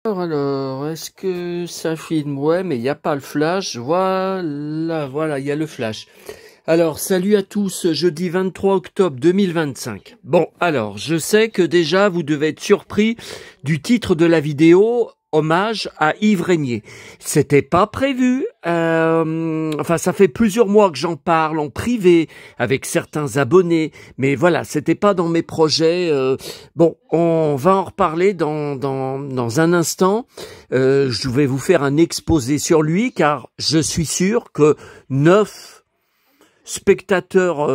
Alors, est-ce que ça filme? Ouais, mais il n'y a pas le flash. Voilà, il y a le flash. Alors, salut à tous, jeudi 23 octobre 2025. Bon, alors, je sais que déjà, vous devez être surpris du titre de la vidéo, hommage à Yves Régnier. C'était pas prévu. Enfin, ça fait plusieurs mois que j'en parle en privé avec certains abonnés, mais voilà, c'était pas dans mes projets. Bon, on va en reparler dans un instant. Je vais vous faire un exposé sur lui, car je suis sûr que 9 spectateurs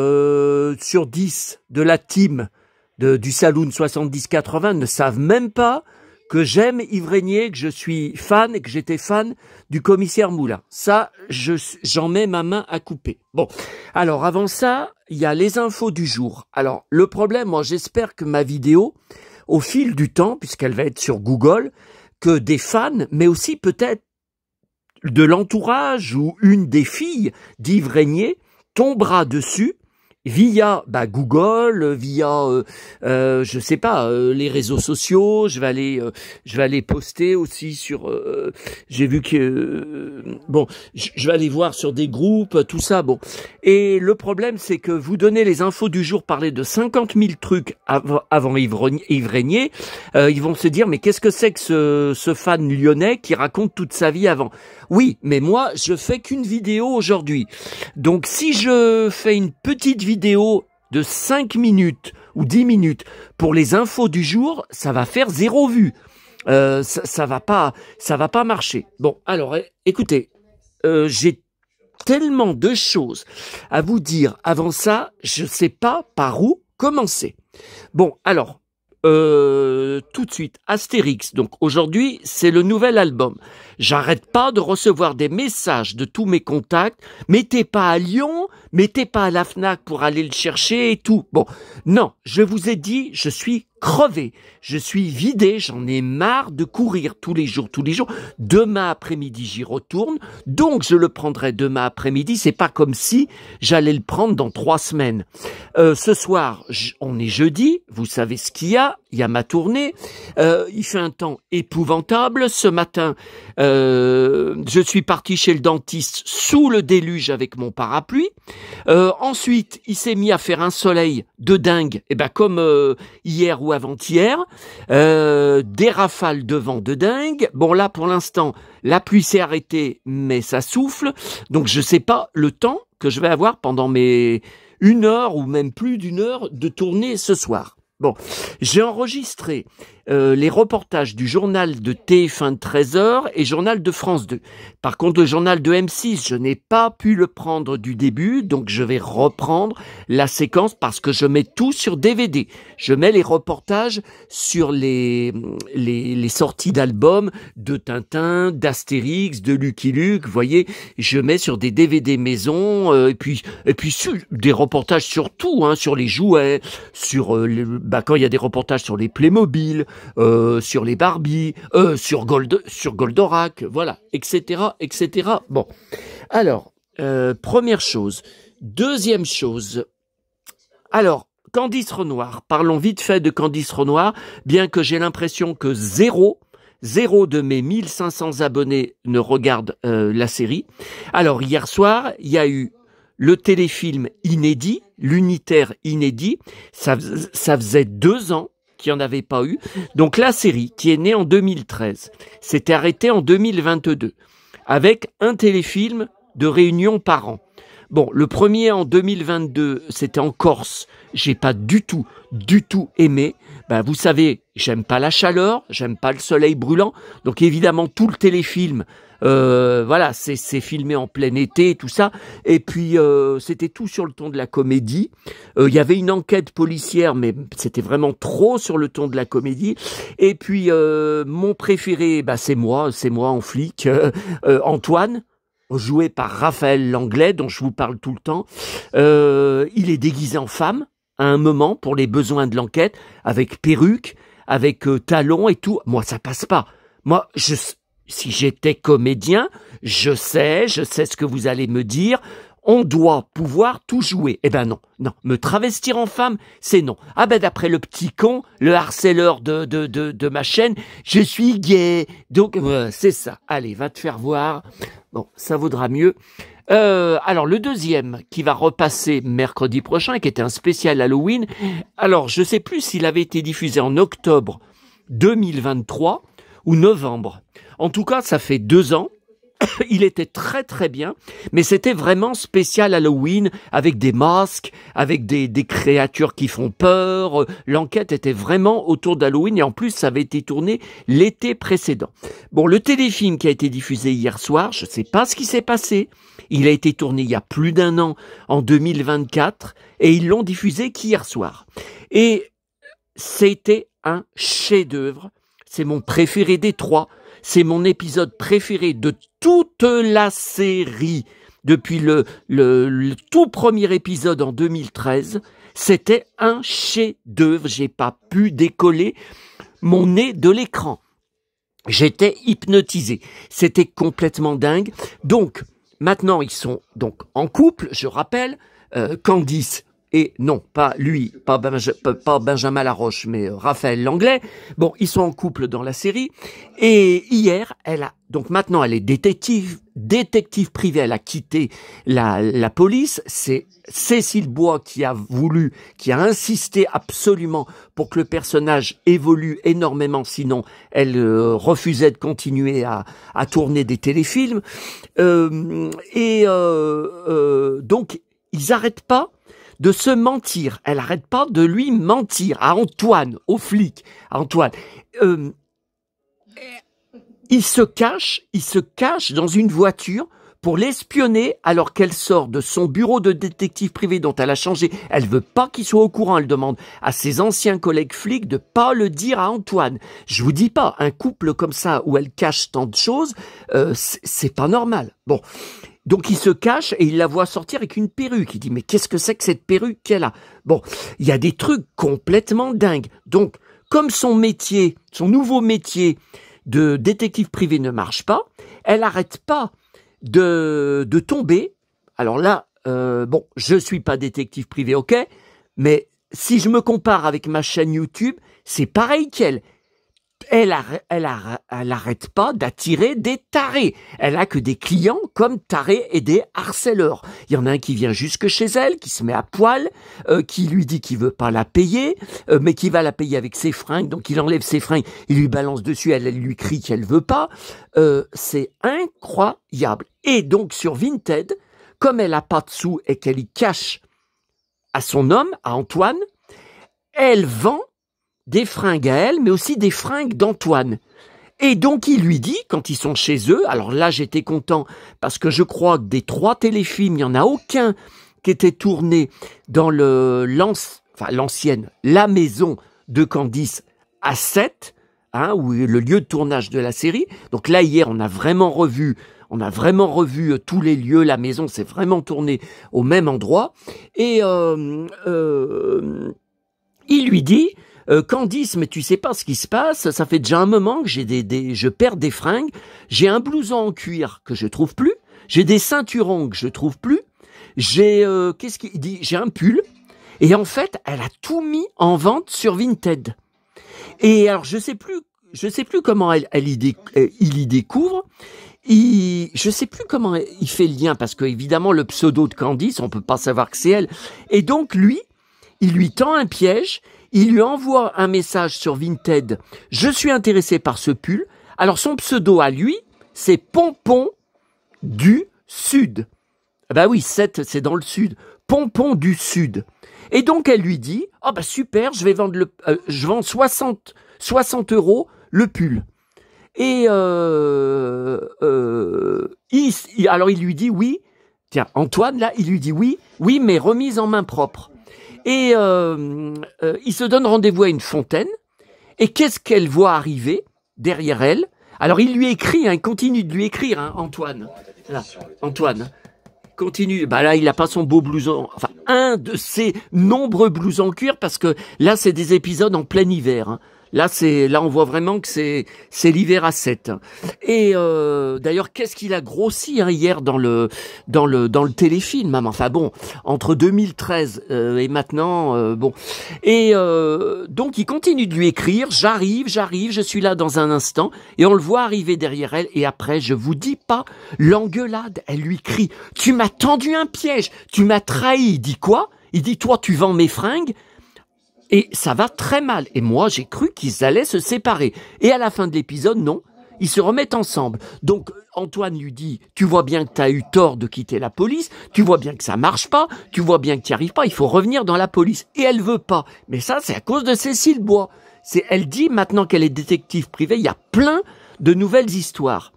sur 10 de la team du Saloon 70-80 ne savent même pas que j'aime Yves Régnier, que je suis fan et que j'étais fan du commissaire Moulin. Ça, j'en mets ma main à couper. Bon, alors avant ça, il y a les infos du jour. Alors, le problème, moi j'espère que ma vidéo, au fil du temps, puisqu'elle va être sur Google, que des fans, mais aussi peut-être de l'entourage ou une des filles d'Yves Régnier tombera dessus via Google, via je sais pas, les réseaux sociaux. Je vais aller poster aussi sur j'ai vu que bon, je vais aller voir sur des groupes, tout ça. Bon, et le problème c'est que vous donnez les infos du jour, parler de 50 000 trucs avant Yves Régnier, ils vont se dire mais qu'est-ce que c'est que ce fan lyonnais qui raconte toute sa vie avant? Oui, mais moi je fais qu'une vidéo aujourd'hui, donc si je fais une petite vidéo de 5 minutes ou 10 minutes pour les infos du jour, ça va faire 0 vue. Ça va pas marcher. Bon, alors écoutez, j'ai tellement de choses à vous dire avant ça, je sais pas par où commencer. Bon, alors tout de suite, Astérix. Donc aujourd'hui, c'est le nouvel album. J'arrête pas de recevoir des messages de tous mes contacts. Mettez pas à Lyon, mettez pas à la Fnac pour aller le chercher et tout. Bon, non, je vous ai dit, je suis crevé, je suis vidé, j'en ai marre de courir tous les jours. Demain après-midi, j'y retourne, donc je le prendrai demain après-midi. C'est pas comme si j'allais le prendre dans 3 semaines. Ce soir, on est jeudi, vous savez ce qu'il y a ma tournée. Il fait un temps épouvantable. Ce matin, je suis parti chez le dentiste sous le déluge avec mon parapluie. Ensuite, il s'est mis à faire un soleil de dingue, comme hier ou avant-hier, des rafales de vent de dingue. Bon, là, pour l'instant, la pluie s'est arrêtée, mais ça souffle. Donc, je sais pas le temps que je vais avoir pendant mes 1 heure ou même plus d'1 heure de tournée ce soir. Bon, j'ai enregistré les reportages du journal de TF1 de 13h et journal de France 2. Par contre, le journal de M6, je n'ai pas pu le prendre du début, donc je vais reprendre la séquence parce que je mets tout sur DVD. Je mets les reportages sur les sorties d'albums de Tintin, d'Astérix, de Lucky Luke, vous voyez, je mets sur des DVD maison, et puis des reportages sur tout, hein, sur les jouets, sur quand il y a des reportages sur les Playmobil, sur les Barbie, sur Goldorak, voilà, etc., etc. Bon, alors, première chose. Deuxième chose, alors, Candice Renoir, parlons vite fait de Candice Renoir, bien que j'ai l'impression que zéro de mes 1500 abonnés ne regardent la série. Alors, hier soir, il y a eu le téléfilm inédit, l'unitaire inédit, ça faisait 2 ans qu'il n'y en avait pas eu. Donc la série, qui est née en 2013, s'était arrêtée en 2022, avec un téléfilm de réunion par an. Bon, le premier en 2022, c'était en Corse. J'ai pas du tout aimé. Vous savez, j'aime pas la chaleur, j'aime pas le soleil brûlant. Donc évidemment, tout le téléfilm, voilà, c'est filmé en plein été, tout ça. Et puis, c'était tout sur le ton de la comédie. Il y avait une enquête policière, mais c'était vraiment trop sur le ton de la comédie. Et puis, mon préféré, c'est moi en flic, Antoine, joué par Raphaël Langlais, dont je vous parle tout le temps. Il est déguisé en femme à un moment pour les besoins de l'enquête, avec perruque, avec talons et tout. Moi, ça passe pas. Moi, si j'étais comédien, je sais ce que vous allez me dire. on doit pouvoir tout jouer. Eh ben non, non. Me travestir en femme, c'est non. Ah ben d'après le petit con, le harceleur de ma chaîne, je suis gay. Donc c'est ça. Allez, va te faire voir. Bon, ça vaudra mieux. Alors le deuxième qui va repasser mercredi prochain, qui était un spécial Halloween. Alors je sais plus s'il avait été diffusé en octobre 2023 ou novembre. En tout cas, ça fait 2 ans. Il était très très bien, mais c'était vraiment spécial Halloween, avec des masques, avec des créatures qui font peur. L'enquête était vraiment autour d'Halloween, et en plus ça avait été tourné l'été précédent. Bon, le téléfilm qui a été diffusé hier soir, je ne sais pas ce qui s'est passé. Il a été tourné il y a plus d'1 an, en 2024, et ils l'ont diffusé qu'hier soir. Et c'était un chef-d'œuvre. C'est mon préféré des 3. C'est mon épisode préféré de toute la série depuis le tout premier épisode en 2013. C'était un chef-d'œuvre. J'ai pas pu décoller mon nez de l'écran. J'étais hypnotisé. C'était complètement dingue. Donc, maintenant, ils sont donc en couple, je rappelle. Candice et non, pas lui, pas Benjamin Laroche, mais Raphaël Langlais. Bon, ils sont en couple dans la série. Et hier, donc maintenant, elle est détective privée. Elle a quitté la police. C'est Cécile Bois qui a insisté absolument pour que le personnage évolue énormément. Sinon, elle refusait de continuer à tourner des téléfilms. Donc, ils n'arrêtent pas de se mentir. Elle n'arrête pas de lui mentir à Antoine, au flic. Antoine, il se cache dans une voiture pour l'espionner alors qu'elle sort de son bureau de détective privé dont elle a changé. Elle veut pas qu'il soit au courant. Elle demande à ses anciens collègues flics de pas le dire à Antoine. Je vous dis pas, un couple comme ça où elle cache tant de choses, c'est pas normal. Bon. Donc il se cache et il la voit sortir avec une perruque. Il dit mais qu'est-ce que c'est que cette perruque qu'elle a? Bon, il y a des trucs complètement dingues. Donc comme son nouveau métier de détective privé ne marche pas, elle n'arrête pas de tomber. Alors là, bon, je suis pas détective privé, ok, mais si je me compare avec ma chaîne YouTube, c'est pareil qu'elle. Elle arrête pas d'attirer des tarés. Elle a que des clients comme tarés et des harceleurs. Il y en a un qui vient jusque chez elle, qui se met à poil, qui lui dit qu'il veut pas la payer, mais qui va la payer avec ses fringues. Donc il enlève ses fringues, il lui balance dessus, elle lui crie qu'elle veut pas. C'est incroyable. Et donc sur Vinted, comme elle a pas de sous et qu'elle y cache à son homme, à Antoine, elle vend des fringues à elle, mais aussi des fringues d'Antoine. Et donc il lui dit, quand ils sont chez eux, alors là j'étais content, parce que je crois que des 3 téléfilms, il n'y en a aucun qui était tourné dans l'ancienne, la maison de Candice à 7, où le lieu de tournage de la série. Donc là hier on a vraiment revu tous les lieux, la maison s'est vraiment tournée au même endroit. Et il lui dit, Candice, mais tu sais pas ce qui se passe, ça fait déjà un moment que je perds des fringues, j'ai un blouson en cuir que je trouve plus, j'ai des ceinturons que je trouve plus, j'ai un pull, et en fait, elle a tout mis en vente sur Vinted. Et alors, je sais plus comment il y découvre, je sais plus comment il fait le lien, parce que évidemment, le pseudo de Candice, on peut pas savoir que c'est elle. Et donc, il lui tend un piège, il lui envoie un message sur Vinted. Je suis intéressé par ce pull. Alors son pseudo à lui, c'est Pompon du Sud. Ben oui, 7, c'est dans le Sud. Pompon du Sud. Et donc elle lui dit, ah ben super, je vends 60 € le pull. Et alors il lui dit oui. Tiens, Antoine là, il lui dit oui, mais remise en main propre. Et il se donne rendez-vous à une fontaine. Et qu'est-ce qu'elle voit arriver derrière elle? Alors il lui écrit, il continue de lui écrire, Antoine. Là, Antoine, continue. Bah là, il n'a pas son beau blouson. Enfin, un de ses nombreux blousons en cuir, parce que là, c'est des épisodes en plein hiver. Là, on voit vraiment que c'est l'hiver à 7. Et d'ailleurs, qu'est-ce qu'il a grossi hier dans le téléfilm, hein. Enfin bon, entre 2013 et maintenant, bon. Et donc, il continue de lui écrire. J'arrive, je suis là dans un instant. Et on le voit arriver derrière elle. Et après, je vous dis pas l'engueulade. Elle lui crie, tu m'as tendu un piège, tu m'as trahi. Il dit quoi? Il dit, toi, tu vends mes fringues. Et ça va très mal. Et moi, j'ai cru qu'ils allaient se séparer. Et à la fin de l'épisode, non. Ils se remettent ensemble. Donc, Antoine lui dit, tu vois bien que tu as eu tort de quitter la police, tu vois bien que ça marche pas, tu vois bien que tu n'y arrives pas, il faut revenir dans la police. Et elle veut pas. Mais ça, c'est à cause de Cécile Bois. Elle dit, maintenant qu'elle est détective privée, il y a plein de nouvelles histoires.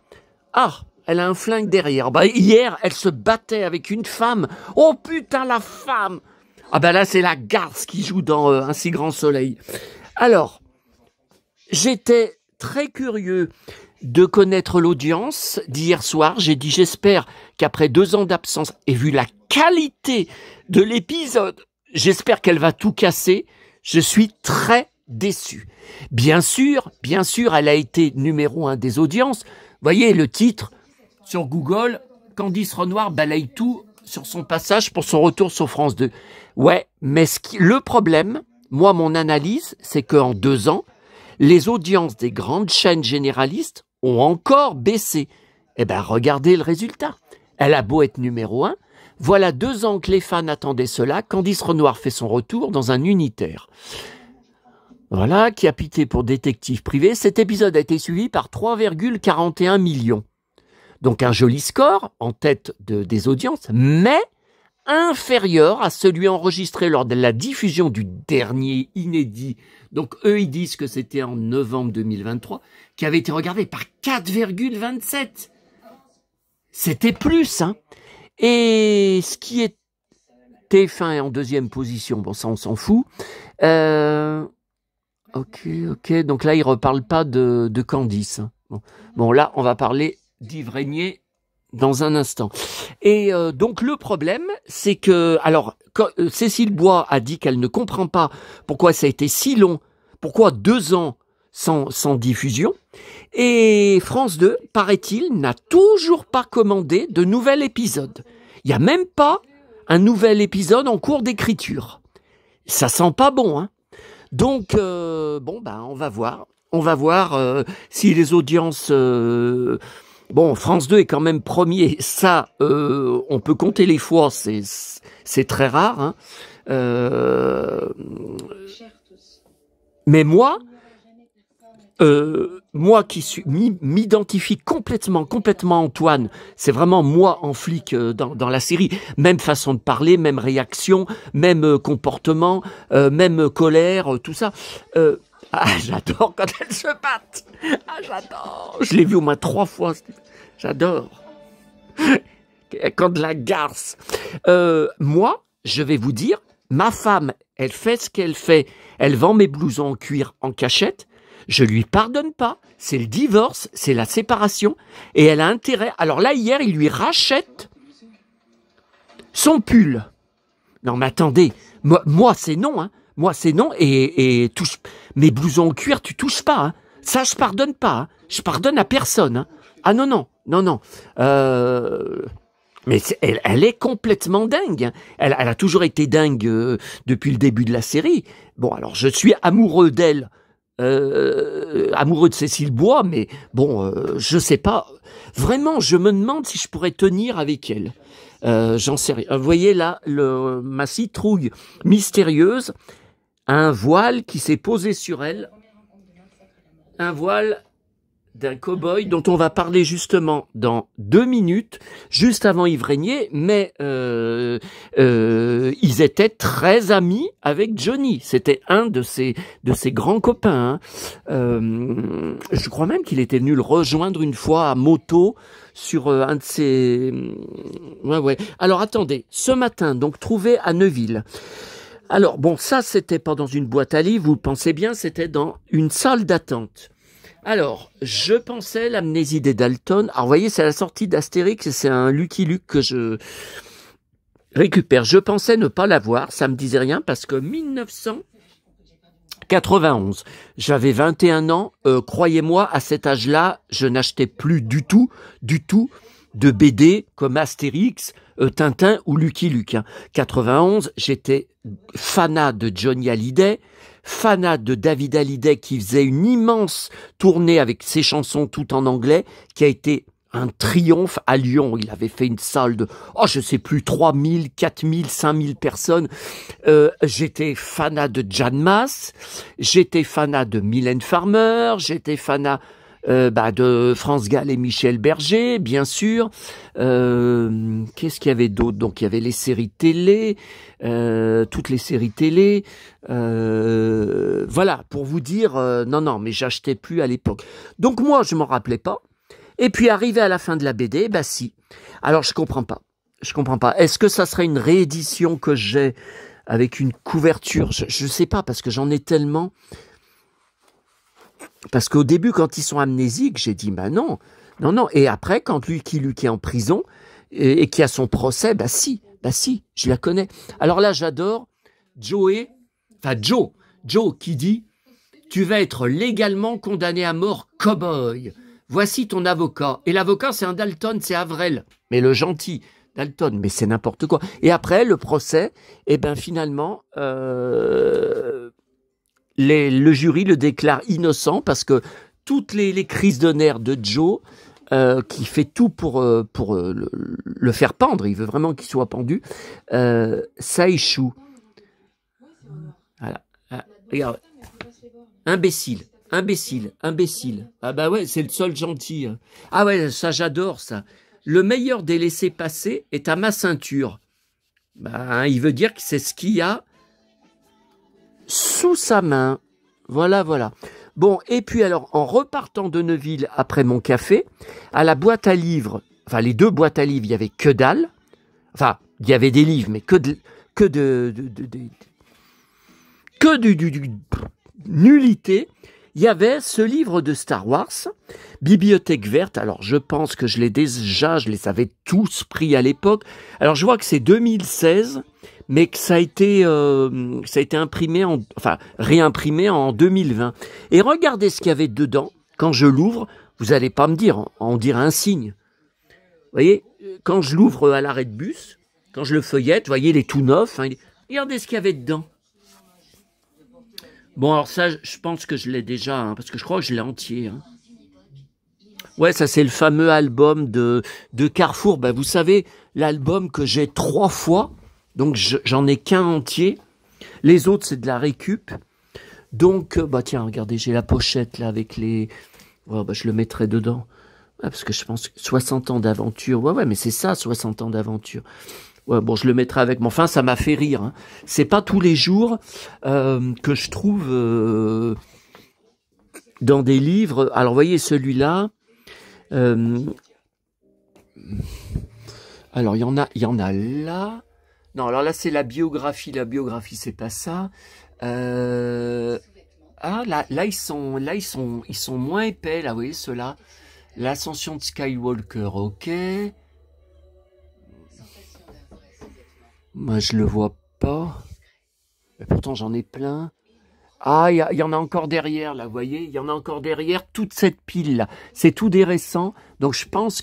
Ah, elle a un flingue derrière. Bah, hier, elle se battait avec une femme. Oh putain, la femme! Ah ben là, c'est la garce qui joue dans Un si grand soleil. Alors, j'étais très curieux de connaître l'audience d'hier soir. J'ai dit, j'espère qu'après 2 ans d'absence, et vu la qualité de l'épisode, j'espère qu'elle va tout casser. Je suis très déçu. Bien sûr, elle a été numéro 1 des audiences. Vous voyez le titre sur Google, Candice Renoir balaye tout sur son passage pour son retour sur France 2. Ouais, mais le problème, moi, mon analyse, c'est qu'en 2 ans, les audiences des grandes chaînes généralistes ont encore baissé. Eh ben, regardez le résultat. Elle a beau être numéro 1, voilà 2 ans que les fans attendaient cela. Candice Renoir fait son retour dans un unitaire. Voilà, qui a pité pour détective privé. Cet épisode a été suivi par 3,41 millions. Donc un joli score en tête des audiences, mais inférieur à celui enregistré lors de la diffusion du dernier inédit. Donc eux, ils disent que c'était en novembre 2023, qui avait été regardé par 4,27. C'était plus, hein. Et ce qui est TF1 est en 2e position, bon ça on s'en fout. Ok, donc là ils reparlent pas de Candice. Hein. Bon là on va parler d'Yves Régnier dans un instant. Et donc le problème, c'est que, alors, Cécile Bois a dit qu'elle ne comprend pas pourquoi ça a été si long, pourquoi 2 ans sans diffusion, et France 2, paraît-il, n'a toujours pas commandé de nouvel épisode. Il n'y a même pas un nouvel épisode en cours d'écriture. Ça sent pas bon, hein. Donc, bon, ben, on va voir. On va voir si les audiences... Bon, France 2 est quand même premier, ça, on peut compter les fois, c'est très rare. Hein. Mais moi qui m'identifie complètement Antoine, c'est vraiment moi en flic dans la série, même façon de parler, même réaction, même comportement, même colère, tout ça. J'adore quand elles se battent. Ah, j'adore. Je l'ai vu au moins 3 fois. J'adore. Quand de la garce. Moi, je vais vous dire, ma femme, elle fait ce qu'elle fait. Elle vend mes blousons en cuir en cachette. Je lui pardonne pas. C'est le divorce, c'est la séparation. Et elle a intérêt. Alors là, hier, il lui rachète son pull. Non, mais attendez. Moi c'est non, hein. Moi, c'est non, et touche mes blousons en cuir, tu touches pas. Hein. Ça, je pardonne pas. Hein. Je pardonne à personne. Hein. Ah non. Mais elle est complètement dingue. Hein. Elle a toujours été dingue depuis le début de la série. Bon, alors je suis amoureux d'elle, amoureux de Cécile Bois, mais bon, je sais pas. Vraiment, je me demande si je pourrais tenir avec elle. J'en sais rien. Vous voyez là, ma citrouille mystérieuse. Un voile qui s'est posé sur elle, un voile d'un cow-boy dont on va parler justement dans 2 minutes, juste avant Yves Régnier, mais ils étaient très amis avec Johnny, c'était un de ses grands copains. Hein. Je crois même qu'il était venu le rejoindre une fois à moto sur un de ses... Ouais. Alors attendez, ce matin, donc trouvé à Neuville. Alors, bon, ça, c'était pas dans une boîte à livres, vous pensez bien, c'était dans une salle d'attente. Alors, je pensais l'amnésie des Dalton. Alors, vous voyez, c'est la sortie d'Astérix et c'est un Lucky Luke que je récupère. Je pensais ne pas l'avoir, ça me disait rien parce que 91. J'avais 21 ans. Croyez-moi, à cet âge-là, je n'achetais plus du tout de BD comme Astérix, Tintin ou Lucky Luke. 91, j'étais fanat de Johnny Hallyday, fanat de David Hallyday qui faisait une immense tournée avec ses chansons toutes en anglais, qui a été un triomphe à Lyon. Il avait fait une salle de, je sais plus, 3000, 4000, 5000 personnes. J'étais fanat de Jan Mass, j'étais fanat de Mylène Farmer, j'étais fanat de France Gall et Michel Berger, bien sûr. Qu'est-ce qu'il y avait d'autre? Donc il y avait les séries télé, toutes les séries télé. Voilà, pour vous dire, non, mais j'achetais plus à l'époque. Donc moi, je m'en rappelais pas. Et puis arrivé à la fin de la BD, si. Alors je comprends pas. Est-ce que ça serait une réédition que j'ai avec une couverture? Je sais pas, parce que j'en ai tellement. Parce qu'au début, quand ils sont amnésiques, j'ai dit non. Et après, quand Lucky Luke est en prison et qui a son procès, si, je la connais. Alors là, j'adore Joe qui dit: tu vas être légalement condamné à mort, cow-boy. Voici ton avocat. Et l'avocat, c'est un Dalton, c'est Avrel. Mais le gentil Dalton, mais c'est n'importe quoi. Et après, le procès, finalement, le jury le déclare innocent parce que toutes les crises de nerfs de Joe, qui fait tout pour le faire pendre, il veut vraiment qu'il soit pendu, ça échoue. Voilà. Regarde. Imbécile. Ah bah ouais, c'est le seul gentil. Ah ouais, ça j'adore ça. Le meilleur des laissés-passer est à ma ceinture. Il veut dire que c'est ce qu'il y a sous sa main. Voilà. Bon, et puis alors, en repartant de Neuville après mon café, à la boîte à livres, les deux boîtes à livres, il y avait que dalle. Il y avait des livres, mais que nullité. Il y avait ce livre de Star Wars, Bibliothèque verte. Alors, je pense que je les avais tous pris à l'époque. Alors, je vois que c'est 2016, mais que ça a été imprimé réimprimé en 2020. Et regardez ce qu'il y avait dedans. Quand je l'ouvre, vous allez pas me dire, on dirait un signe. Vous voyez, quand je l'ouvre à l'arrêt de bus, quand je le feuillette, vous voyez, il est tout neuf. Regardez ce qu'il y avait dedans. Bon, alors ça, je pense que je l'ai déjà, parce que je crois que je l'ai entier. Ouais, ça c'est le fameux album de Carrefour. Vous savez, l'album que j'ai 3 fois, donc j'en ai qu'un entier. Les autres, c'est de la récup. Donc, tiens, regardez, j'ai la pochette là avec les... je le mettrai dedans. Parce que je pense 60 ans d'aventure. Ouais, mais c'est ça, 60 ans d'aventure. Ouais, bon, je le mettrai avec, mais enfin, ça m'a fait rire. C'est pas tous les jours que je trouve dans des livres. Alors, vous voyez, celui-là. Alors, il y en a là. Non, alors là, c'est la biographie. La biographie, c'est pas ça. Là, ils sont moins épais. Là, vous voyez, ceux-là. L'ascension de Skywalker, ok. Moi, je le vois pas. Mais pourtant, j'en ai plein. Ah, il y en a encore derrière, là, vous voyez. Il y en a encore derrière, toute cette pile-là. C'est tout des récents. Donc, je pense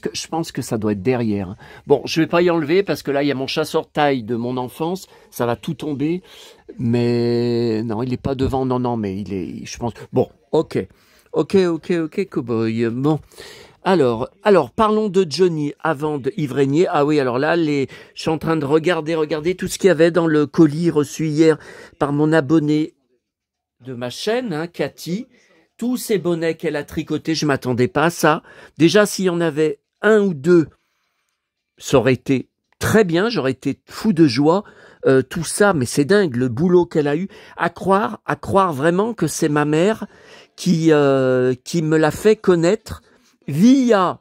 que ça doit être derrière. Bon, je vais pas y enlever parce que là, il y a mon chasseur-taille de mon enfance. Ça va tout tomber. Mais non, il est pas devant. Non, mais il est, je pense. Bon, ok, cowboy. Bon. Alors, parlons de Johnny avant de Yves Régnier. Ah oui, alors là, je suis en train de regarder tout ce qu'il y avait dans le colis reçu hier par mon abonné de ma chaîne, Cathy. Tous ces bonnets qu'elle a tricotés, je m'attendais pas à ça. Déjà, s'il y en avait un ou deux, ça aurait été très bien, j'aurais été fou de joie. Tout ça, mais c'est dingue, le boulot qu'elle a eu. À croire vraiment que c'est ma mère qui me l'a fait connaître via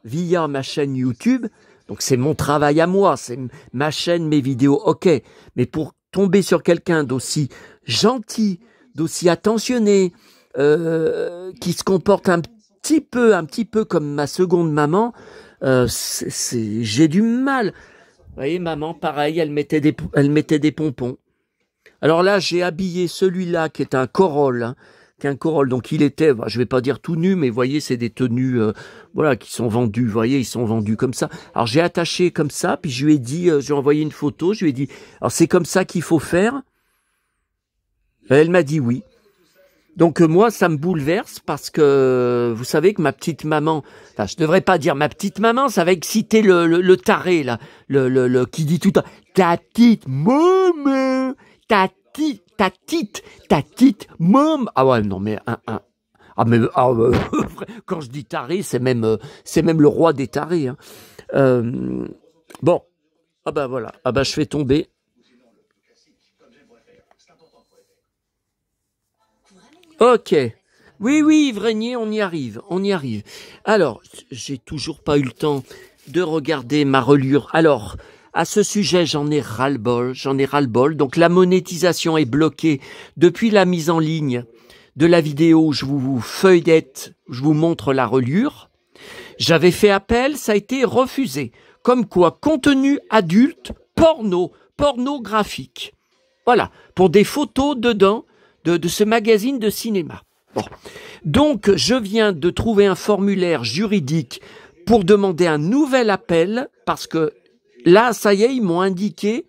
ma chaîne YouTube. Donc c'est mon travail à moi, c'est ma chaîne, mes vidéos, ok. Mais pour tomber sur quelqu'un d'aussi gentil, d'aussi attentionné, qui se comporte un petit peu comme ma seconde maman, j'ai du mal. Vous voyez, maman, pareil, elle mettait des pompons. Alors là, j'ai habillé celui-là qui est un Corolle, hein, qui est un Corolle. Donc il était, je vais pas dire tout nu, mais vous voyez, c'est des tenues, voilà, qui sont vendues. Vous voyez, ils sont vendus comme ça. Alors j'ai attaché comme ça, puis je lui ai dit, j'ai envoyé une photo, je lui ai dit, alors c'est comme ça qu'il faut faire. Elle m'a dit oui. Donc moi, ça me bouleverse parce que vous savez que ma petite maman, enfin je devrais pas dire ma petite maman, ça va exciter le taré là, qui dit tout le temps ta petite maman, ta petite maman. Ah ouais non mais quand je dis taré, c'est même le roi des tarés. Hein. Bon, ah bah voilà, ah bah je fais tomber. Ok. Oui, oui, Vrégnier, on y arrive, on y arrive. Alors, j'ai toujours pas eu le temps de regarder ma reliure. Alors, à ce sujet, j'en ai ras-le-bol, Donc, la monétisation est bloquée depuis la mise en ligne de la vidéo où je vous feuillette, je vous montre la reliure. J'avais fait appel, ça a été refusé. Comme quoi, contenu adulte, pornographique. Voilà, pour des photos dedans, de ce magazine de cinéma. Bon. Donc, je viens de trouver un formulaire juridique pour demander un nouvel appel, parce que là, ça y est, ils m'ont indiqué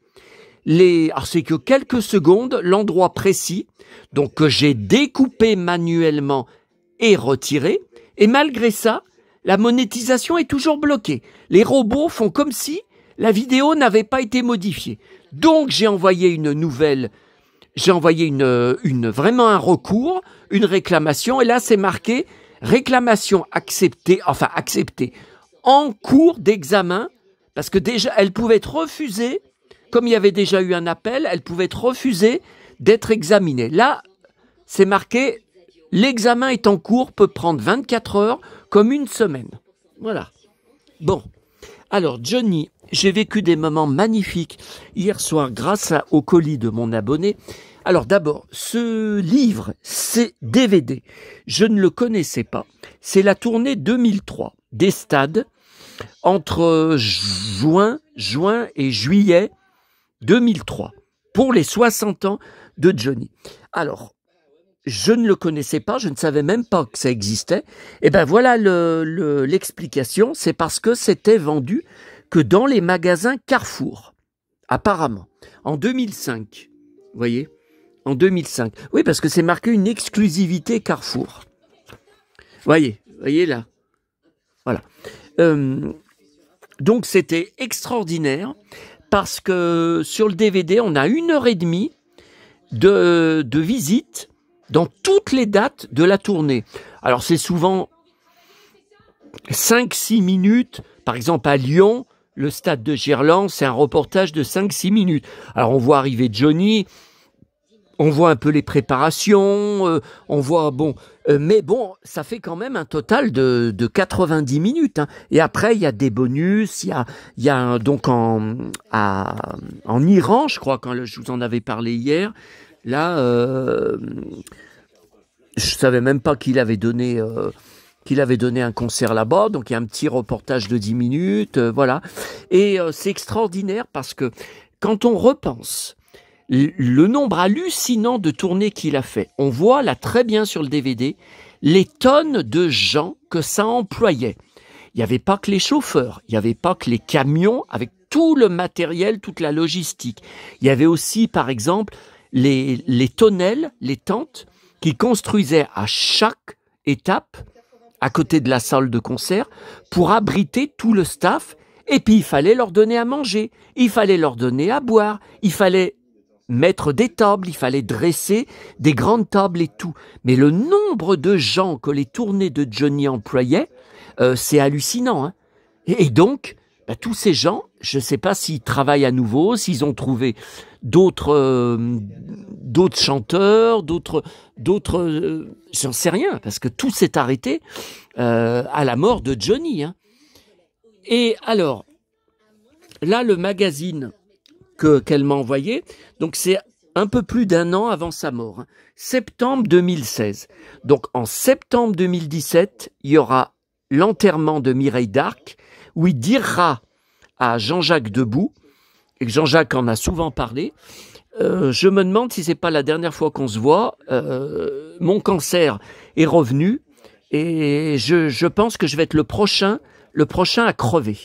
alors c'est que quelques secondes, l'endroit précis, donc que j'ai découpé manuellement et retiré, et malgré ça, la monétisation est toujours bloquée. Les robots font comme si la vidéo n'avait pas été modifiée. Donc, j'ai envoyé vraiment un recours, une réclamation, et là c'est marqué réclamation acceptée, en cours d'examen, parce que déjà elle pouvait être refusée, comme il y avait déjà eu un appel, elle pouvait être refusée d'être examinée. Là, c'est marqué l'examen est en cours, peut prendre 24 heures comme une semaine. Voilà. Bon. Alors, Johnny, j'ai vécu des moments magnifiques hier soir grâce au colis de mon abonné. Alors d'abord, ce livre, c'est DVD. Je ne le connaissais pas. C'est la tournée 2003 des stades entre juin et juillet 2003 pour les 60 ans de Johnny. Alors, je ne le connaissais pas, je ne savais même pas que ça existait. Et ben voilà l'explication, c'est parce que c'était vendu que dans les magasins Carrefour, apparemment, en 2005. Vous voyez, en 2005. Oui, parce que c'est marqué une exclusivité Carrefour. Voyez là. Voilà. Donc c'était extraordinaire parce que sur le DVD, on a 1h30 de visite dans toutes les dates de la tournée. Alors c'est souvent 5-6 minutes. Par exemple à Lyon, le stade de Gerland, c'est un reportage de 5-6 minutes. Alors on voit arriver Johnny, on voit un peu les préparations, on voit, mais bon, ça fait quand même un total de 90 minutes. Hein. Et après, il y a des bonus, il y a donc en Iran, je crois, quand je vous en avais parlé hier, là, je savais même pas qu'il avait donné un concert là-bas, donc il y a un petit reportage de 10 minutes, voilà. Et c'est extraordinaire parce que quand on repense le nombre hallucinant de tournées qu'il a fait, on voit là très bien sur le DVD les tonnes de gens que ça employait. Il n'y avait pas que les chauffeurs, il n'y avait pas que les camions avec tout le matériel, toute la logistique. Il y avait aussi, par exemple, les tonnelles, les tentes qui construisaient à chaque étape à côté de la salle de concert pour abriter tout le staff. Et puis il fallait leur donner à manger, il fallait leur donner à boire, il fallait mettre des tables, il fallait dresser des grandes tables et tout. Mais le nombre de gens que les tournées de Johnny employaient, c'est hallucinant. Hein. Et donc, tous ces gens, je ne sais pas s'ils travaillent à nouveau, s'ils ont trouvé d'autres chanteurs, d'autres, j'en sais rien, parce que tout s'est arrêté à la mort de Johnny. Hein. Et alors, là, le magazine qu'elle m'a envoyé, donc c'est un peu plus d'1 an avant sa mort, hein, septembre 2016. Donc en septembre 2017, il y aura l'enterrement de Mireille d'Arc, où il dira à Jean-Jacques Debout, et Jean-Jacques en a souvent parlé, Je me demande si c'est pas la dernière fois qu'on se voit. Mon cancer est revenu et je pense que je vais être le prochain à crever.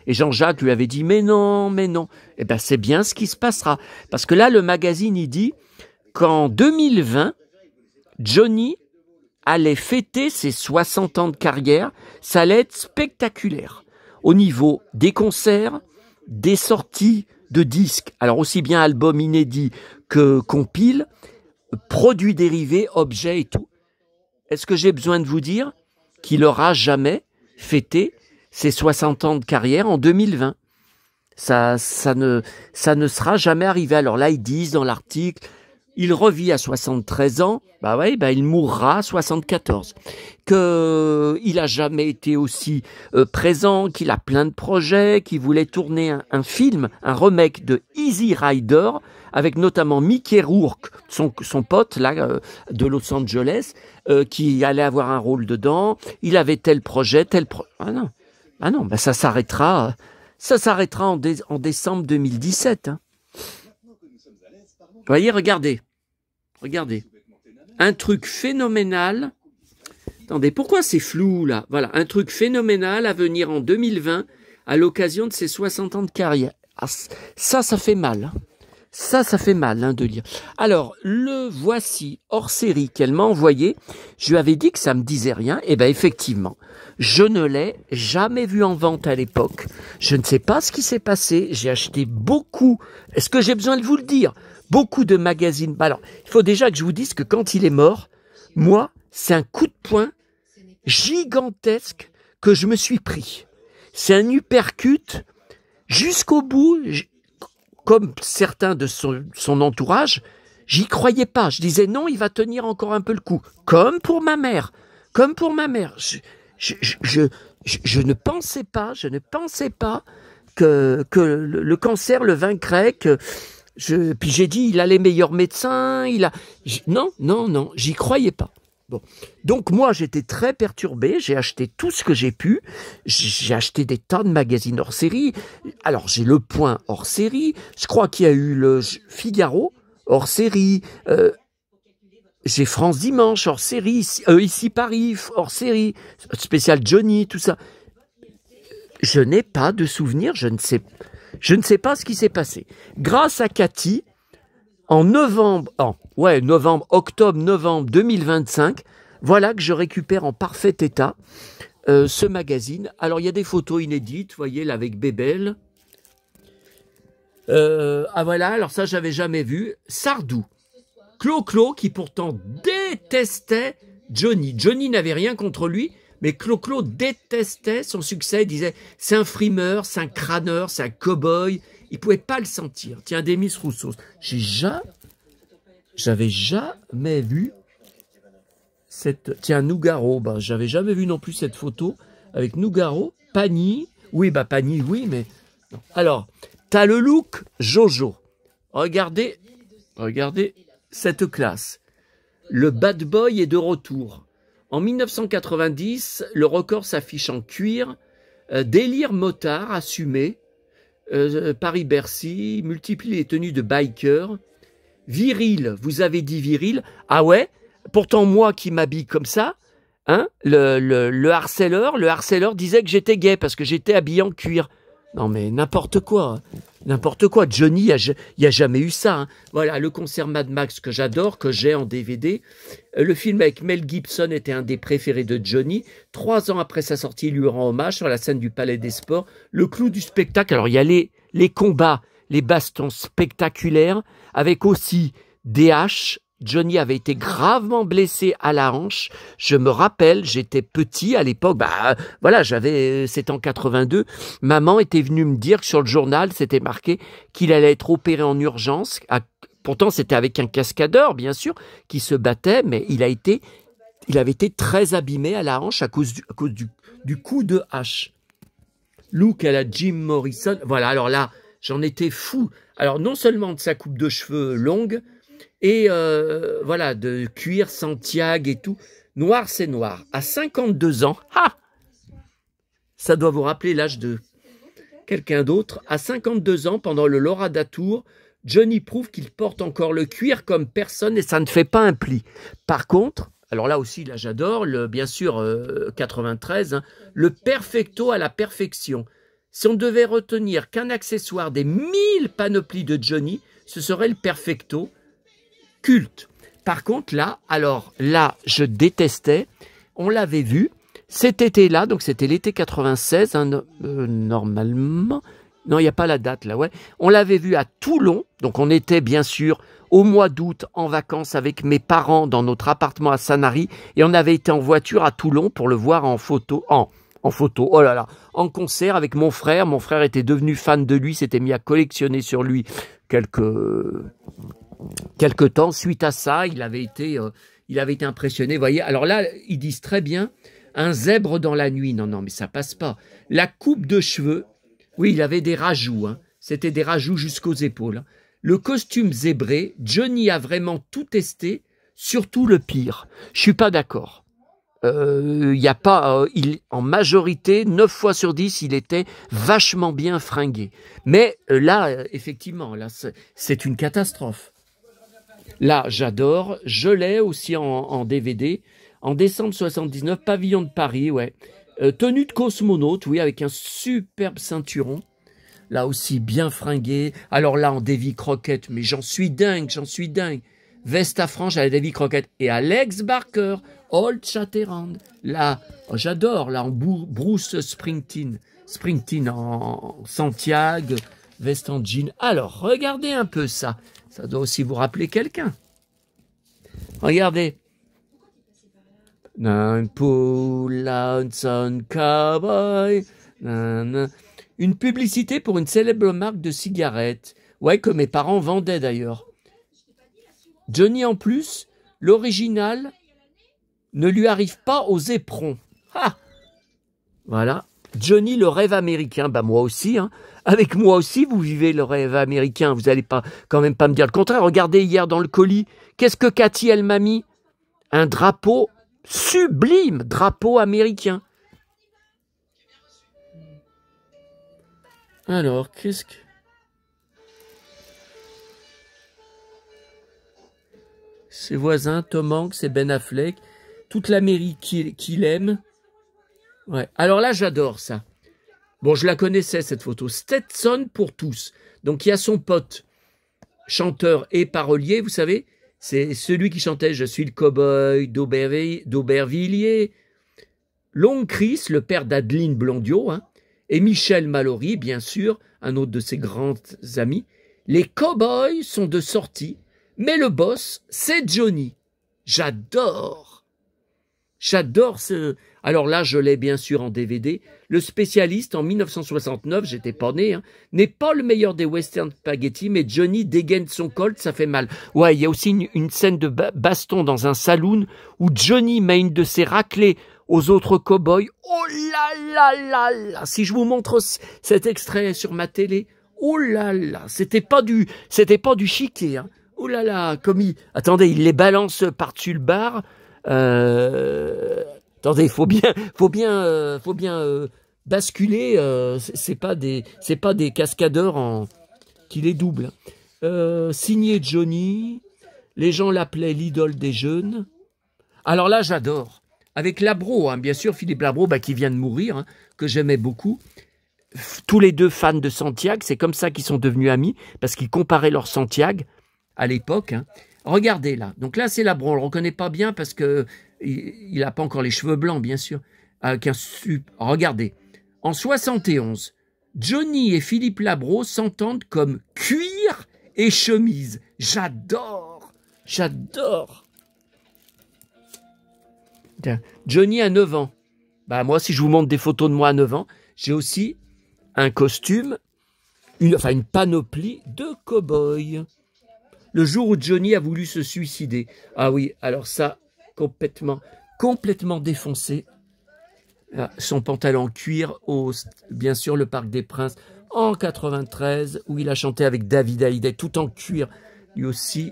Et Jean-Jacques lui avait dit mais non, mais non. Eh ben c'est bien ce qui se passera parce que là le magazine il dit qu'en 2020 Johnny allait fêter ses 60 ans de carrière, ça allait être spectaculaire au niveau des concerts, des sorties de disques, alors aussi bien albums inédits que compiles, produits dérivés, objets et tout. Est-ce que j'ai besoin de vous dire qu'il n'aura jamais fêté ses 60 ans de carrière en 2020 ? Ça ne sera jamais arrivé. Alors là, ils disent dans l'article, il revit à 73 ans, bah ouais, bah il mourra à 74. Qu'il a jamais été aussi présent, qu'il a plein de projets, qu'il voulait tourner un film, un remake de Easy Rider, avec notamment Mickey Rourke, son pote là de Los Angeles, qui allait avoir un rôle dedans. Il avait tel projet, Ah non, bah ça s'arrêtera en décembre 2017. Hein. Vous voyez, regardez. Un truc phénoménal. Attendez, pourquoi c'est flou là ? Voilà, un truc phénoménal à venir en 2020 à l'occasion de ses 60 ans de carrière. Ah, ça fait mal. Hein. Ça fait mal hein, de lire. Alors, le voici hors série qu'elle m'a envoyé. Je lui avais dit que ça me disait rien. Et bien, effectivement, je ne l'ai jamais vu en vente à l'époque. Je ne sais pas ce qui s'est passé. J'ai acheté beaucoup. Est-ce que j'ai besoin de vous le dire ? Beaucoup de magazines. Alors, il faut déjà que je vous dise que quand il est mort, moi, c'est un coup de poing gigantesque que je me suis pris. C'est un uppercut jusqu'au bout. Comme certains de son entourage, j'y croyais pas. Je disais non, il va tenir encore un peu le coup. Comme pour ma mère. Je ne pensais pas que le cancer le vaincrait, puis j'ai dit, il a les meilleurs médecins, non, j'y croyais pas. Bon. Donc moi, j'étais très perturbé, j'ai acheté tout ce que j'ai pu, j'ai acheté des tas de magazines hors série. Alors, j'ai Le Point hors série, je crois qu'il y a eu le Figaro hors série, j'ai France Dimanche hors série, ici Paris hors série, spécial Johnny, tout ça. Je n'ai pas de souvenir, je ne sais pas ce qui s'est passé. Grâce à Cathy, en octobre-novembre 2025, voilà que je récupère en parfait état ce magazine. Alors, il y a des photos inédites, vous voyez, là, avec Bébel. Voilà, alors ça, j'avais jamais vu. Sardou. Clo-Clo, qui pourtant détestait Johnny. Johnny n'avait rien contre lui, mais Clo-Clo détestait son succès. Il disait, c'est un frimeur, c'est un crâneur, c'est un cow-boy. Il ne pouvait pas le sentir. Tiens, Demis Rousseau. J'avais jamais vu Tiens, Nougaro. Bah, j'avais jamais vu non plus cette photo avec Nougaro. Pagny. Oui, bah Pagny, oui, mais... Non. Alors, t'as le look Jojo. Regardez cette classe. Le bad boy est de retour. En 1990, le record s'affiche en cuir. Délire motard assumé. Paris-Bercy, multiplie les tenues de biker. Viril, vous avez dit viril. Ah ouais, pourtant moi qui m'habille comme ça, hein, le harceleur disait que j'étais gay parce que j'étais habillé en cuir. Non mais n'importe quoi. Johnny, il n'y a jamais eu ça. Hein. Voilà, le concert Mad Max que j'adore, que j'ai en DVD. Le film avec Mel Gibson était un des préférés de Johnny. 3 ans après sa sortie, il lui rend hommage sur la scène du Palais des Sports. Le clou du spectacle, alors il y a les combats, les bastons spectaculaires, avec aussi des haches. Johnny avait été gravement blessé à la hanche. Je me rappelle, j'étais petit à l'époque. Bah voilà, c'était en 82. Maman était venue me dire que sur le journal, c'était marqué qu'il allait être opéré en urgence. Pourtant, c'était avec un cascadeur, bien sûr, qui se battait, mais il avait été très abîmé à la hanche à cause du coup de hache. Look à la Jim Morrison. Voilà, alors là, j'en étais fou. Alors non seulement de sa coupe de cheveux longue, et voilà, de cuir Santiago et tout. Noir, c'est noir. À 52 ans, ça doit vous rappeler l'âge de quelqu'un d'autre. À 52 ans, pendant le Laura Tour, Johnny prouve qu'il porte encore le cuir comme personne et ça ne fait pas un pli. Par contre, alors là aussi, là j'adore, bien sûr 93, hein, le perfecto à la perfection. Si on devait retenir qu'un accessoire des 1000 panoplies de Johnny, ce serait le perfecto culte. Par contre là, alors là, je détestais, on l'avait vu, cet été-là, donc c'était l'été 96, hein, normalement, non, il n'y a pas la date là, ouais. On l'avait vu à Toulon, donc on était bien sûr au mois d'août en vacances avec mes parents dans notre appartement à Sanary, et on avait été en voiture à Toulon pour le voir en photo, en photo, oh là là, en concert avec mon frère. Mon frère était devenu fan de lui, s'était mis à collectionner sur lui quelques temps. Suite à ça, il avait été impressionné. Vous voyez, alors là, ils disent très bien, un zèbre dans la nuit. Non, non, mais ça passe pas. La coupe de cheveux, oui, il avait des rajouts, hein. C'était des rajouts jusqu'aux épaules, hein. Le costume zébré, Johnny a vraiment tout testé, surtout le pire. Je suis pas d'accord. Y a pas, en majorité, 9 fois sur 10, il était vachement bien fringué. Mais là, effectivement, là, c'est une catastrophe. Là, j'adore. Je l'ai aussi en DVD. En décembre 79, Pavillon de Paris, ouais. Tenue de cosmonaute, oui, avec un superbe ceinturon. Là aussi, bien fringué. Alors là, en Davy Crockett, mais j'en suis dingue, j'en suis dingue. Veste à franges à la Davy Crockett. Et Alex Barker, Old Shatterhand. Là, oh, j'adore, là, en Bruce Springsteen. Springsteen en Santiago, veste en jean. Alors, regardez un peu ça. Ça doit aussi vous rappeler quelqu'un. Regardez. Pull out son cowboy. Une publicité pour une célèbre marque de cigarettes. Ouais, que mes parents vendaient d'ailleurs. Johnny en plus, l'original ne lui arrive pas aux éperons. Ah, voilà. Johnny, le rêve américain. Bah moi aussi, hein. Avec moi aussi, vous vivez le rêve américain. Vous n'allez pas, quand même pas me dire le contraire. Regardez hier dans le colis. Qu'est-ce que Cathy, elle m'a mis? Un drapeau sublime, drapeau américain. Alors, qu'est-ce que... Ses voisins, Tom Hanks et Ben Affleck, toute l'Amérique qu'il aime. Ouais. Alors là, j'adore ça. Bon, je la connaissais, cette photo. Stetson pour tous. Donc, il y a son pote, chanteur et parolier, vous savez. C'est celui qui chantait « Je suis le cow-boy d'Aubervilliers ». Long Chris, le père d'Adeline Blondiot, hein, et Michel Mallory, bien sûr, un autre de ses grands amis. Les cow-boys sont de sortie, mais le boss, c'est Johnny. J'adore. J'adore ce... Alors là, je l'ai bien sûr en DVD. Le spécialiste, en 1969, j'étais pas né, hein, n'est pas le meilleur des western spaghetti, mais Johnny dégaine son colt, ça fait mal. Ouais, il y a aussi une scène de baston dans un saloon où Johnny met une de ses raclées aux autres cow-boys. Oh là là là là! Si je vous montre cet extrait sur ma télé, oh là là! C'était pas du chiquet, hein. Oh là là, comme attendez, il les balance par-dessus le bar. Attendez, faut bien basculer. C'est pas des cascadeurs qui les doublent. Signé Johnny. Les gens l'appelaient l'idole des jeunes. Alors là, j'adore. Avec Labro, hein, bien sûr, Philippe Labro, qui vient de mourir, hein, que j'aimais beaucoup. Tous les deux fans de Santiago, c'est comme ça qu'ils sont devenus amis, parce qu'ils comparaient leur Santiago à l'époque. Hein. Regardez là. Donc là, c'est Labro. On le reconnaît pas bien parce que il n'a pas encore les cheveux blancs, bien sûr. Regardez. En 71, Johnny et Philippe Labro s'entendent comme cuir et chemise. J'adore. J'adore. Johnny a 9 ans. Bah moi, si je vous montre des photos de moi à 9 ans, j'ai aussi un costume, une panoplie de cow-boy. Le jour où Johnny a voulu se suicider. Ah oui, alors ça, complètement défoncé. Son pantalon en cuir, bien sûr, le Parc des Princes, en 93, où il a chanté avec David Hallyday, tout en cuir. Lui aussi,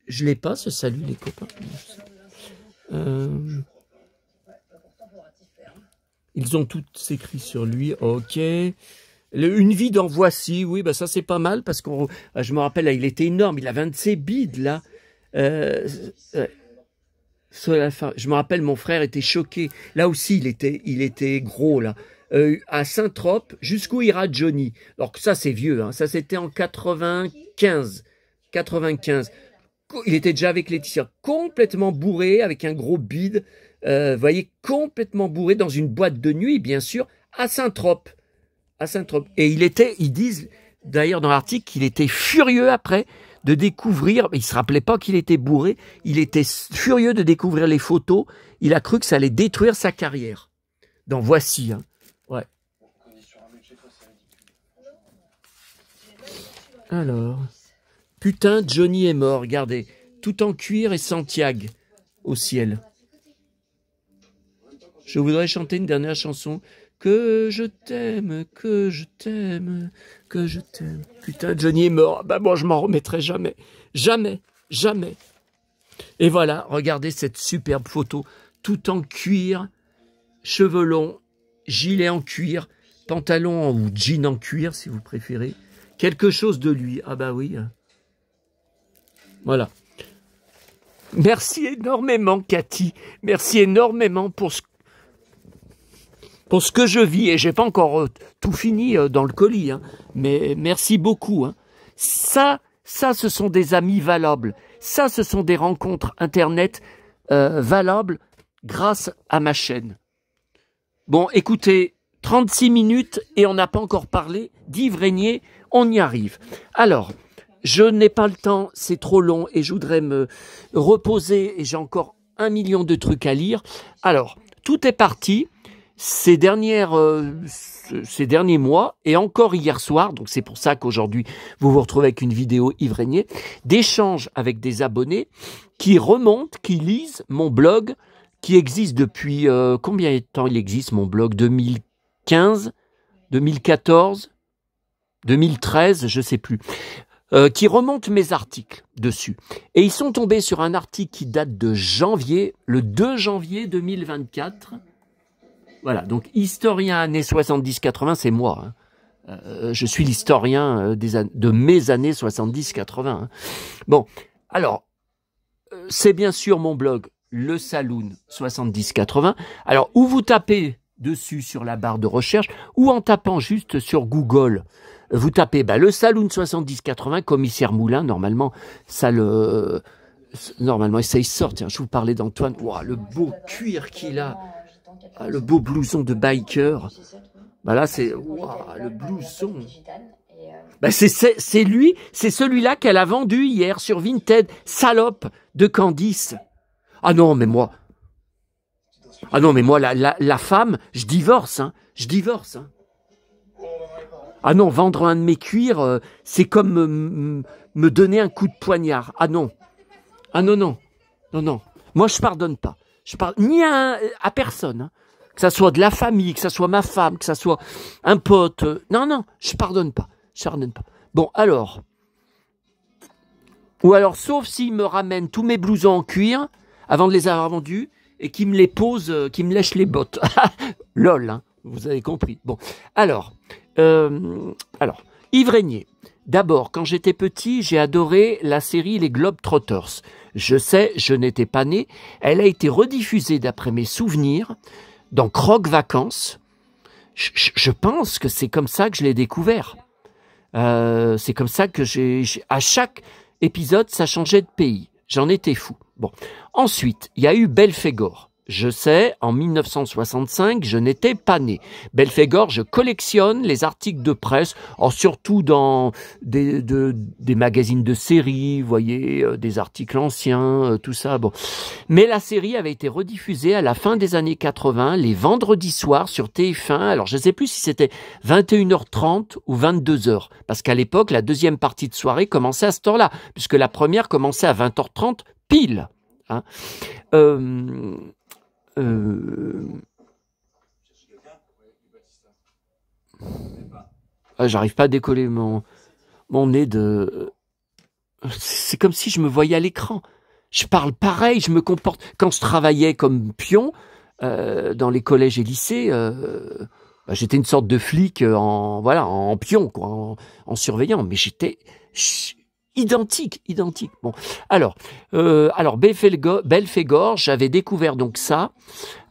je l'ai pas, ce salut, les copains. Ils ont tous écrit sur lui, ok. Une vie dans Voici, oui, bah ça c'est pas mal parce que je me rappelle, là, il était énorme, il avait un de ses bides là. Sur la fin, je me rappelle, mon frère était choqué. Là aussi, il était gros là. À Saint-Trope, jusqu'où ira Johnny? Alors que ça c'est vieux, hein. Ça c'était en 95. Il était déjà avec Laetitia, complètement bourré, avec un gros bide. Vous voyez, complètement bourré dans une boîte de nuit, bien sûr, à Saint-Trope. Et ils disent, d'ailleurs dans l'article, qu'il était furieux après de découvrir, il se rappelait pas qu'il était bourré, il était furieux de découvrir les photos, il a cru que ça allait détruire sa carrière. Donc Voici, hein. Ouais. Alors, putain, Johnny est mort, regardez, tout en cuir et Santiago au ciel. Je voudrais chanter une dernière chanson. Que je t'aime, que je t'aime, que je t'aime. Putain, Johnny est mort. Bah moi, je m'en remettrai jamais. Jamais, jamais. Et voilà, regardez cette superbe photo. Tout en cuir, cheveux longs, gilet en cuir, pantalon ou jean en cuir, si vous préférez. Quelque chose de lui. Ah bah oui. Voilà. Merci énormément, Cathy. Merci énormément pour ce que je vis, et j'ai pas encore tout fini dans le colis, hein, mais merci beaucoup. Hein. Ça, ce sont des amis valables. Ça, ce sont des rencontres Internet valables grâce à ma chaîne. Bon, écoutez, 36 minutes et on n'a pas encore parlé d'Yves Régnier, on y arrive. Alors, je n'ai pas le temps, c'est trop long et je voudrais me reposer et j'ai encore 1 million de trucs à lire. Alors, tout est parti. Ces derniers mois, et encore hier soir, donc c'est pour ça qu'aujourd'hui vous vous retrouvez avec une vidéo Yves Régnier, d'échanges avec des abonnés qui remontent, qui lisent mon blog, qui existe depuis, combien de temps il existe mon blog? 2015, 2014, 2013, je sais plus, qui remontent mes articles dessus. Et ils sont tombés sur un article qui date de janvier, le 2 janvier 2024. Voilà, donc historien années 70-80, c'est moi. Hein. Je suis l'historien de mes années 70-80. Hein. Bon, alors, c'est bien sûr mon blog, Le Saloon 70-80. Alors, où vous tapez dessus sur la barre de recherche, ou en tapant juste sur Google, vous tapez Le Saloon 70-80, commissaire Moulin, normalement, ça y sort. Tiens, je vous parlais d'Antoine. Wow, le beau cuir qu'il a. Ah, le beau blouson de biker. Bah là, c'est le blouson. Bah c'est lui, c'est celui-là qu'elle a vendu hier sur Vinted. Salope de Candice. Ah non, mais moi, la femme, je divorce, hein. Je divorce, hein. Ah non, vendre un de mes cuirs, c'est comme me donner un coup de poignard. Ah non. Ah non. Moi, je pardonne pas. Je parle ni à personne, hein. Que ça soit de la famille, que ça soit ma femme, que ça soit un pote. Non, je pardonne pas. Bon, alors. Ou alors, sauf s'il me ramène tous mes blousons en cuir avant de les avoir vendus et qu'il me les pose, qu'il me lèche les bottes. Lol, hein, vous avez compris. Bon, alors, Yves Régnier. D'abord, quand j'étais petit, j'ai adoré la série Les Globetrotters. Je sais, je n'étais pas né. Elle a été rediffusée, d'après mes souvenirs, dans Croque Vacances. Je pense que c'est comme ça que je l'ai découvert. C'est comme ça que à chaque épisode, ça changeait de pays. J'en étais fou. Bon. Ensuite, il y a eu Belphégor. Je sais, en 1965, je n'étais pas né. Belphégor, je collectionne les articles de presse, surtout dans des magazines de séries, vous voyez, des articles anciens, tout ça. Bon. Mais la série avait été rediffusée à la fin des années 80, les vendredis soirs sur TF1. Alors, je ne sais plus si c'était 21h30 ou 22h, parce qu'à l'époque, la deuxième partie de soirée commençait à cette heure-là, puisque la première commençait à 20h30 pile. Hein. J'arrive pas à décoller mon nez de... C'est comme si je me voyais à l'écran. Je parle pareil, je me comporte... Quand je travaillais comme pion dans les collèges et lycées, Bah, j'étais une sorte de flic en pion, quoi, en surveillant, mais j'étais identique. Bon, alors Belphégor, j'avais découvert donc ça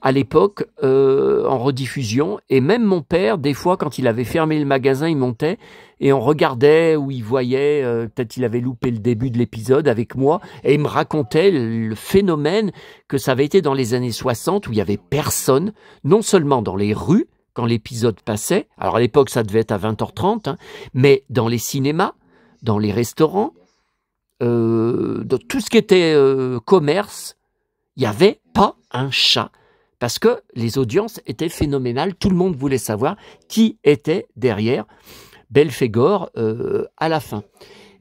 à l'époque en rediffusion, et même mon père, des fois, quand il avait fermé le magasin, il montait et on regardait où il voyait, peut-être il avait loupé le début de l'épisode avec moi, et il me racontait le phénomène que ça avait été dans les années 60 où il y avait personne, non seulement dans les rues quand l'épisode passait, alors à l'époque ça devait être à 20h30, hein, mais dans les cinémas, dans les restaurants, dans tout ce qui était commerce, il n'y avait pas un chat. Parce que les audiences étaient phénoménales, tout le monde voulait savoir qui était derrière Belphégor à la fin.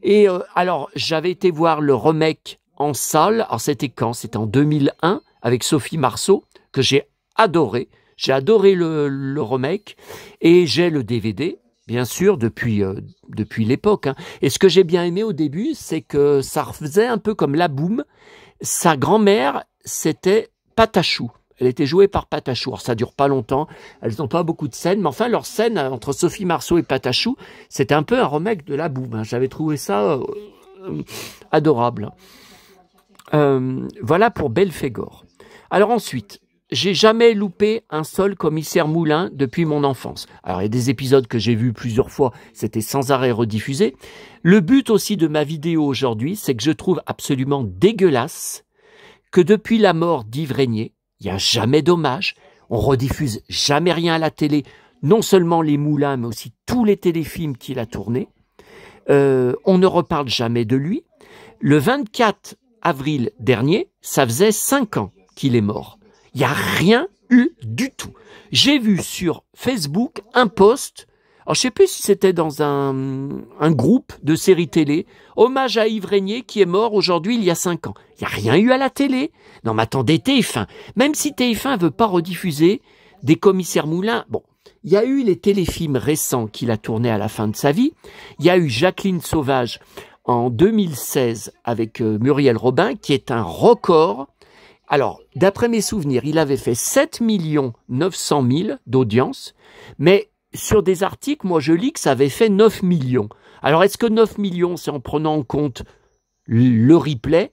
Et alors, j'avais été voir le remake en salle, alors c'était quand? C'était en 2001, avec Sophie Marceau, que j'ai adoré. J'ai adoré le remake, et j'ai le DVD, bien sûr, depuis l'époque. Hein. Et ce que j'ai bien aimé au début, c'est que ça faisait un peu comme La Boum. Sa grand-mère, c'était Patachou. Elle était jouée par Patachou. Alors, ça dure pas longtemps. Elles n'ont pas beaucoup de scènes. Mais enfin, leur scène entre Sophie Marceau et Patachou, c'était un peu un remake de La Boum. Hein. J'avais trouvé ça adorable. Voilà pour Belphégor. Alors ensuite, j'ai jamais loupé un seul commissaire Moulin depuis mon enfance. Alors, il y a des épisodes que j'ai vus plusieurs fois. C'était sans arrêt rediffusé. Le but aussi de ma vidéo aujourd'hui, c'est que je trouve absolument dégueulasse que depuis la mort d'Yves Régnier, il n'y a jamais d'hommage, on rediffuse jamais rien à la télé, non seulement les Moulins, mais aussi tous les téléfilms qu'il a tournés. On ne reparle jamais de lui. Le 24 avril dernier, ça faisait 5 ans qu'il est mort. Il n'y a rien eu du tout. J'ai vu sur Facebook un post, alors je ne sais plus si c'était dans un groupe de séries télé, hommage à Yves Régnier qui est mort aujourd'hui il y a 5 ans. Il n'y a rien eu à la télé. Non mais attendez, TF1, même si TF1 veut pas rediffuser des commissaires Moulins, bon, il y a eu les téléfilms récents qu'il a tournés à la fin de sa vie. Il y a eu Jacqueline Sauvage en 2016 avec Muriel Robin, qui est un record. Alors, d'après mes souvenirs, il avait fait 7 900 000 d'audience, mais sur des articles, moi je lis que ça avait fait 9 millions. Alors, est-ce que 9 millions, c'est en prenant en compte le replay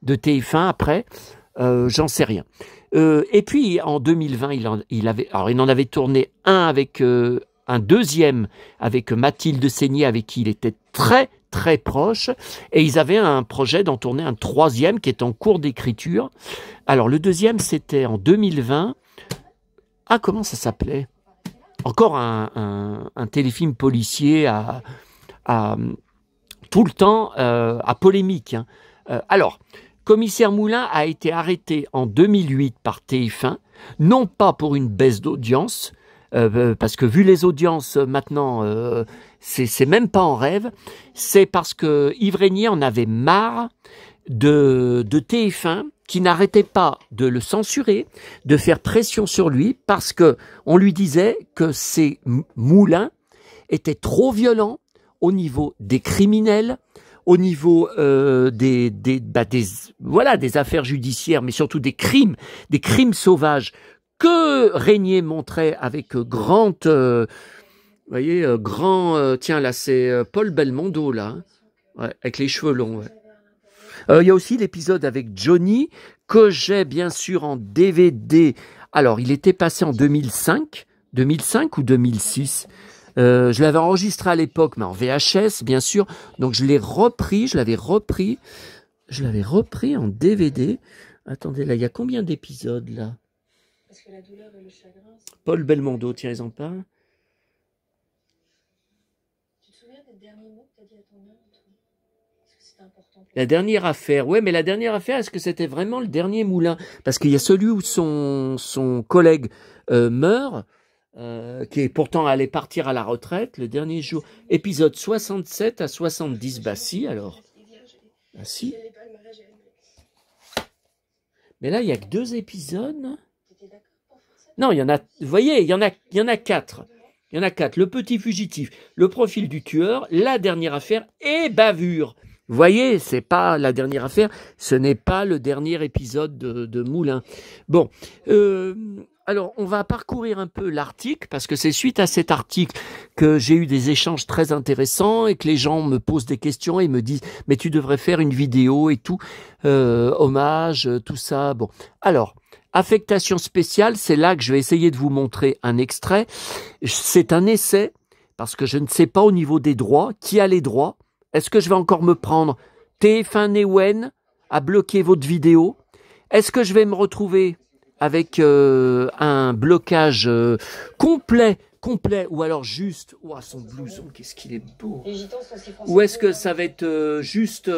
de TF1 après? J'en sais rien. Et puis, en 2020, il en avait tourné un avec un deuxième avec Mathilde Seigné, avec qui il était très, très proche. Et ils avaient un projet d'en tourner un troisième qui est en cours d'écriture. Alors, le deuxième, c'était en 2020. Ah, comment ça s'appelait? Encore un téléfilm policier tout le temps à polémique. Hein. Alors, Commissaire Moulin a été arrêté en 2008 par TF1, non pas pour une baisse d'audience, parce que vu les audiences maintenant, c'est même pas en rêve, c'est parce que Yves Régnier en avait marre de TF1 qui n'arrêtait pas de le censurer, de faire pression sur lui, parce que on lui disait que ces moulins étaient trop violents au niveau des criminels, au niveau des affaires judiciaires, mais surtout des crimes sauvages que Régnier montrait avec tiens là c'est Paul Belmondo là, hein, ouais, avec les cheveux longs. Ouais. Il y a aussi l'épisode avec Johnny que j'ai bien sûr en DVD. Alors il était passé en 2005 ou 2006. Je l'avais enregistré à l'époque, mais en VHS, bien sûr. Donc, je l'avais repris en DVD. Attendez, là, il y a combien d'épisodes, là? Parce que la douleur et le chagrin... Paul Belmondo, tiens, ils en parlent. Tu te souviens des derniers mots que tu as dit à ton âme? Est-ce que c'était important? La dernière affaire, ouais, mais la dernière affaire, est-ce que c'était vraiment le dernier Moulin? Parce qu'il y a celui où son collègue meurt... qui est pourtant allé partir à la retraite le dernier jour. Épisode 67 à 70. Bah si, alors. Bah si. Mais là, il n'y a que 2 épisodes. Non, il y en a, vous voyez, il y en a 4. Il y en a 4. Le petit fugitif, le profil du tueur, la dernière affaire et bavure. Vous voyez, c'est pas la dernière affaire, ce n'est pas le dernier épisode de Moulin. Bon, alors, on va parcourir un peu l'article, parce que c'est suite à cet article que j'ai eu des échanges très intéressants et que les gens me posent des questions et me disent « Mais tu devrais faire une vidéo et tout, hommage, tout ça. » Bon, alors, affectation spéciale, c'est là que je vais essayer de vous montrer un extrait. C'est un essai, parce que je ne sais pas au niveau des droits, qui a les droits. Est-ce que je vais encore me prendre TF1 Newen à bloquer votre vidéo? Est-ce que je vais me retrouver avec un blocage complet, ou alors juste... Ouah, son blouson, qu'est-ce qu'il est beau! Ou est-ce que ça va être juste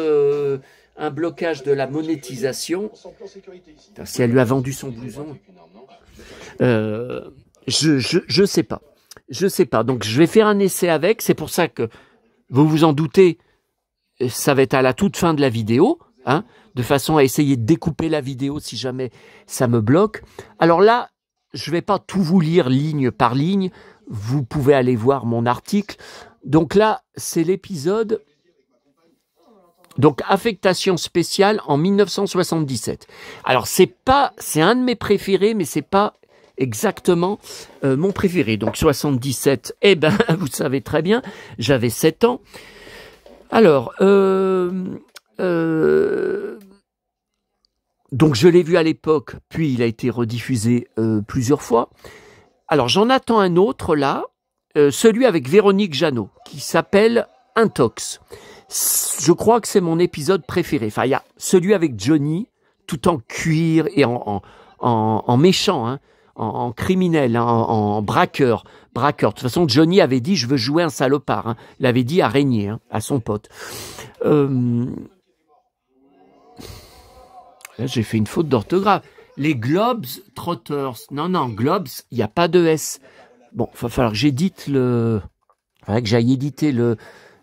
un blocage de la monétisation? Putain, si elle lui a vendu son blouson... je sais pas. Je sais pas. Donc, je vais faire un essai avec. C'est pour ça que, vous vous en doutez, ça va être à la toute fin de la vidéo, hein, de façon à essayer de découper la vidéo si jamais ça me bloque. Alors là, je vais pas tout vous lire ligne par ligne. Vous pouvez aller voir mon article. Donc là, c'est l'épisode... Donc, affectation spéciale en 1977. Alors, c'est un de mes préférés, mais c'est pas exactement mon préféré. Donc 77, eh ben, vous savez très bien, j'avais 7 ans. Alors, donc je l'ai vu à l'époque, puis il a été rediffusé plusieurs fois. Alors, j'en attends un autre là, celui avec Véronique Jeannot, qui s'appelle Intox. Je crois que c'est mon épisode préféré. Enfin, il y a celui avec Johnny, tout en cuir et en méchant, hein, en criminel, hein, en braqueur. De toute façon, Johnny avait dit « je veux jouer un salopard hein. ». Il avait dit à Régnier, hein, à son pote. Là, j'ai fait une faute d'orthographe. Les Globes Trotters. Non, Globes, il n'y a pas de S. Bon, il va falloir que j'édite le... Il faudrait que j'aille éditer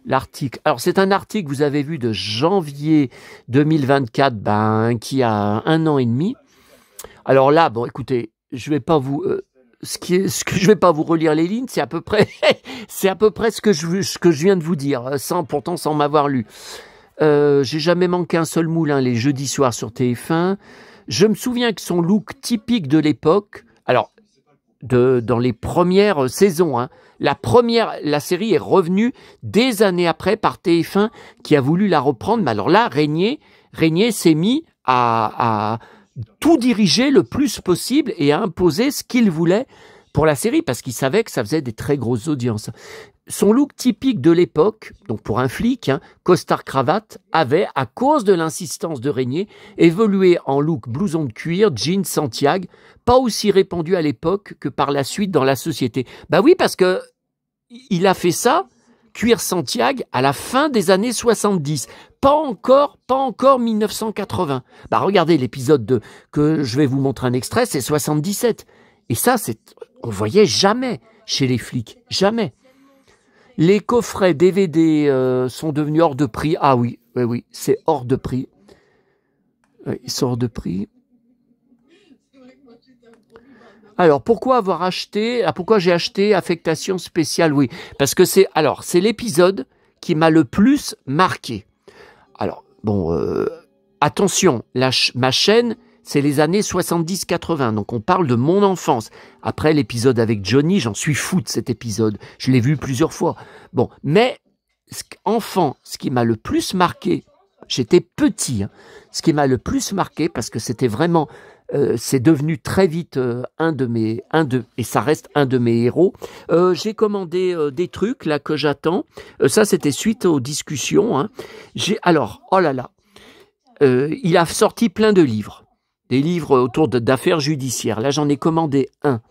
l'article. Alors, c'est un article, vous avez vu, de janvier 2024, qui a 1 an et demi. Alors là, bon, écoutez, je vais pas vous... je vais pas vous relire les lignes, c'est à peu près ce que je viens de vous dire, pourtant sans m'avoir lu. J'ai jamais manqué un seul moulin les jeudis soirs sur TF1. Je me souviens que son look typique de l'époque, alors, dans les premières saisons, hein, la série est revenue des années après par TF1 qui a voulu la reprendre. Mais alors là, Régnier s'est mis à tout diriger le plus possible et à imposer ce qu'il voulait pour la série parce qu'il savait que ça faisait des très grosses audiences. Son look typique de l'époque, donc pour un flic, hein, costard-cravate, avait, à cause de l'insistance de Régnier, évolué en look blouson de cuir, jeans Santiago, pas aussi répandu à l'époque que par la suite dans la société. Bah oui, parce que il a fait ça, cuir Santiago, à la fin des années 70. Pas encore 1980. Bah regardez l'épisode que je vais vous montrer un extrait, c'est 77. Et ça, on voyait jamais chez les flics, jamais. Les coffrets DVD sont devenus hors de prix. Ah oui, c'est hors de prix. Oui, c'est hors de prix. Alors, pourquoi j'ai acheté Affectation spéciale? Oui, parce que c'est l'épisode qui m'a le plus marqué. Alors, bon, attention, ma chaîne, c'est les années 70-80, donc on parle de mon enfance. Après l'épisode avec Johnny, j'en suis fou de cet épisode. Je l'ai vu plusieurs fois. Bon, mais enfant, ce qui m'a le plus marqué, j'étais petit, hein, ce qui m'a le plus marqué, parce que c'était vraiment, c'est devenu très vite et ça reste un de mes héros. J'ai commandé des trucs là que j'attends. Ça, c'était suite aux discussions. Hein. Oh là là, il a sorti plein de livres. Des livres autour d'affaires judiciaires. Là, j'en ai commandé un.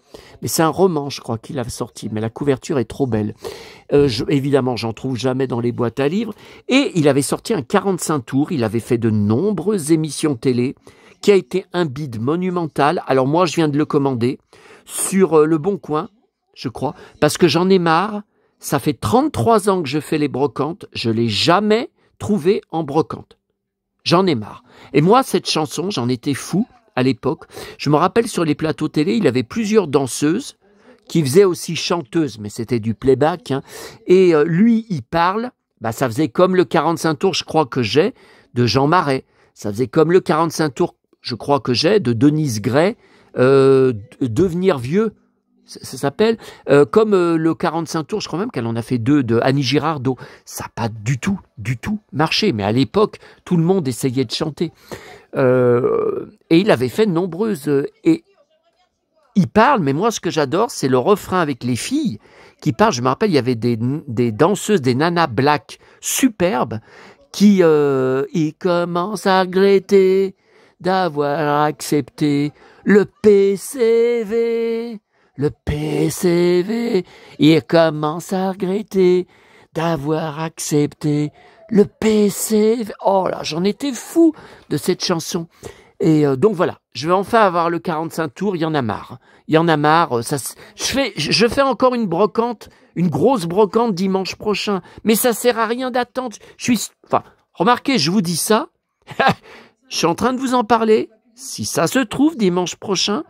Mais c'est un roman, je crois, qu'il a sorti. Mais la couverture est trop belle. Évidemment, j'en trouve jamais dans les boîtes à livres. Et il avait sorti un 45 tours. Il avait fait de nombreuses émissions télé, qui a été un bide monumental. Alors moi, je viens de le commander sur Le Bon Coin, je crois, parce que j'en ai marre. Ça fait 33 ans que je fais les brocantes. Je l'ai jamais trouvé en brocante. J'en ai marre. Et moi, cette chanson, j'en étais fou à l'époque. Je me rappelle sur les plateaux télé, il avait plusieurs danseuses qui faisaient aussi chanteuses, mais c'était du playback. Hein. Et lui, il parle, ça faisait comme le 45 tours, je crois que j'ai, de Jean Marais. Ça faisait comme le 45 tours, je crois que j'ai, de Denise Gray, Devenir vieux, ça s'appelle, comme le 45 tours, je crois même qu'elle en a fait 2 de Annie Girardot. Ça n'a pas du tout marché, mais à l'époque, tout le monde essayait de chanter. Et il avait fait de nombreuses... et il parle, mais moi, ce que j'adore, c'est le refrain avec les filles qui parlent. Je me rappelle, il y avait des danseuses, des nanas black superbes qui ils commencent à regretter d'avoir accepté le PCV. Le PCV, il commence à regretter d'avoir accepté le PCV. Oh là, j'en étais fou de cette chanson. Et donc voilà, je vais enfin avoir le 45 tours, il y en a marre. Il y en a marre. Je fais encore une brocante, une grosse brocante dimanche prochain. Mais ça sert à rien d'attendre. Remarquez, je vous dis ça. Je suis en train de vous en parler. Si ça se trouve dimanche prochain,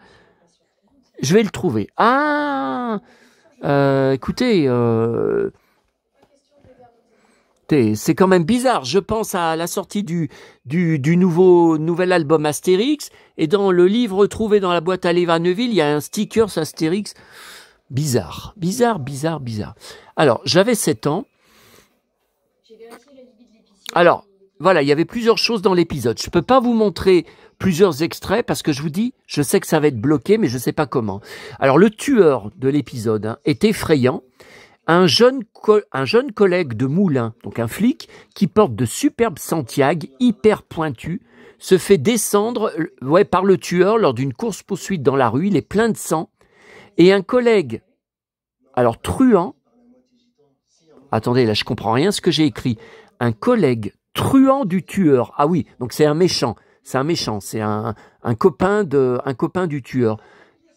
je vais le trouver. Ah, écoutez, c'est quand même bizarre. Je pense à la sortie du nouvel album Astérix, et dans le livre trouvé dans la boîte à livres à Neuville, il y a un sticker Astérix. Bizarre. Alors, j'avais 7 ans. Alors, voilà, il y avait plusieurs choses dans l'épisode. Je ne peux pas vous montrer plusieurs extraits parce que je vous dis, je sais que ça va être bloqué, mais je ne sais pas comment. Alors, le tueur de l'épisode est effrayant. Un jeune collègue de Moulin, donc un flic, qui porte de superbes Santiago hyper pointus, se fait descendre par le tueur lors d'une course-poursuite dans la rue. Il est plein de sang. Et un collègue, alors truand, attendez, là je comprends rien ce que j'ai écrit, un collègue truand du tueur, ah oui, donc c'est un méchant, c'est un copain du tueur,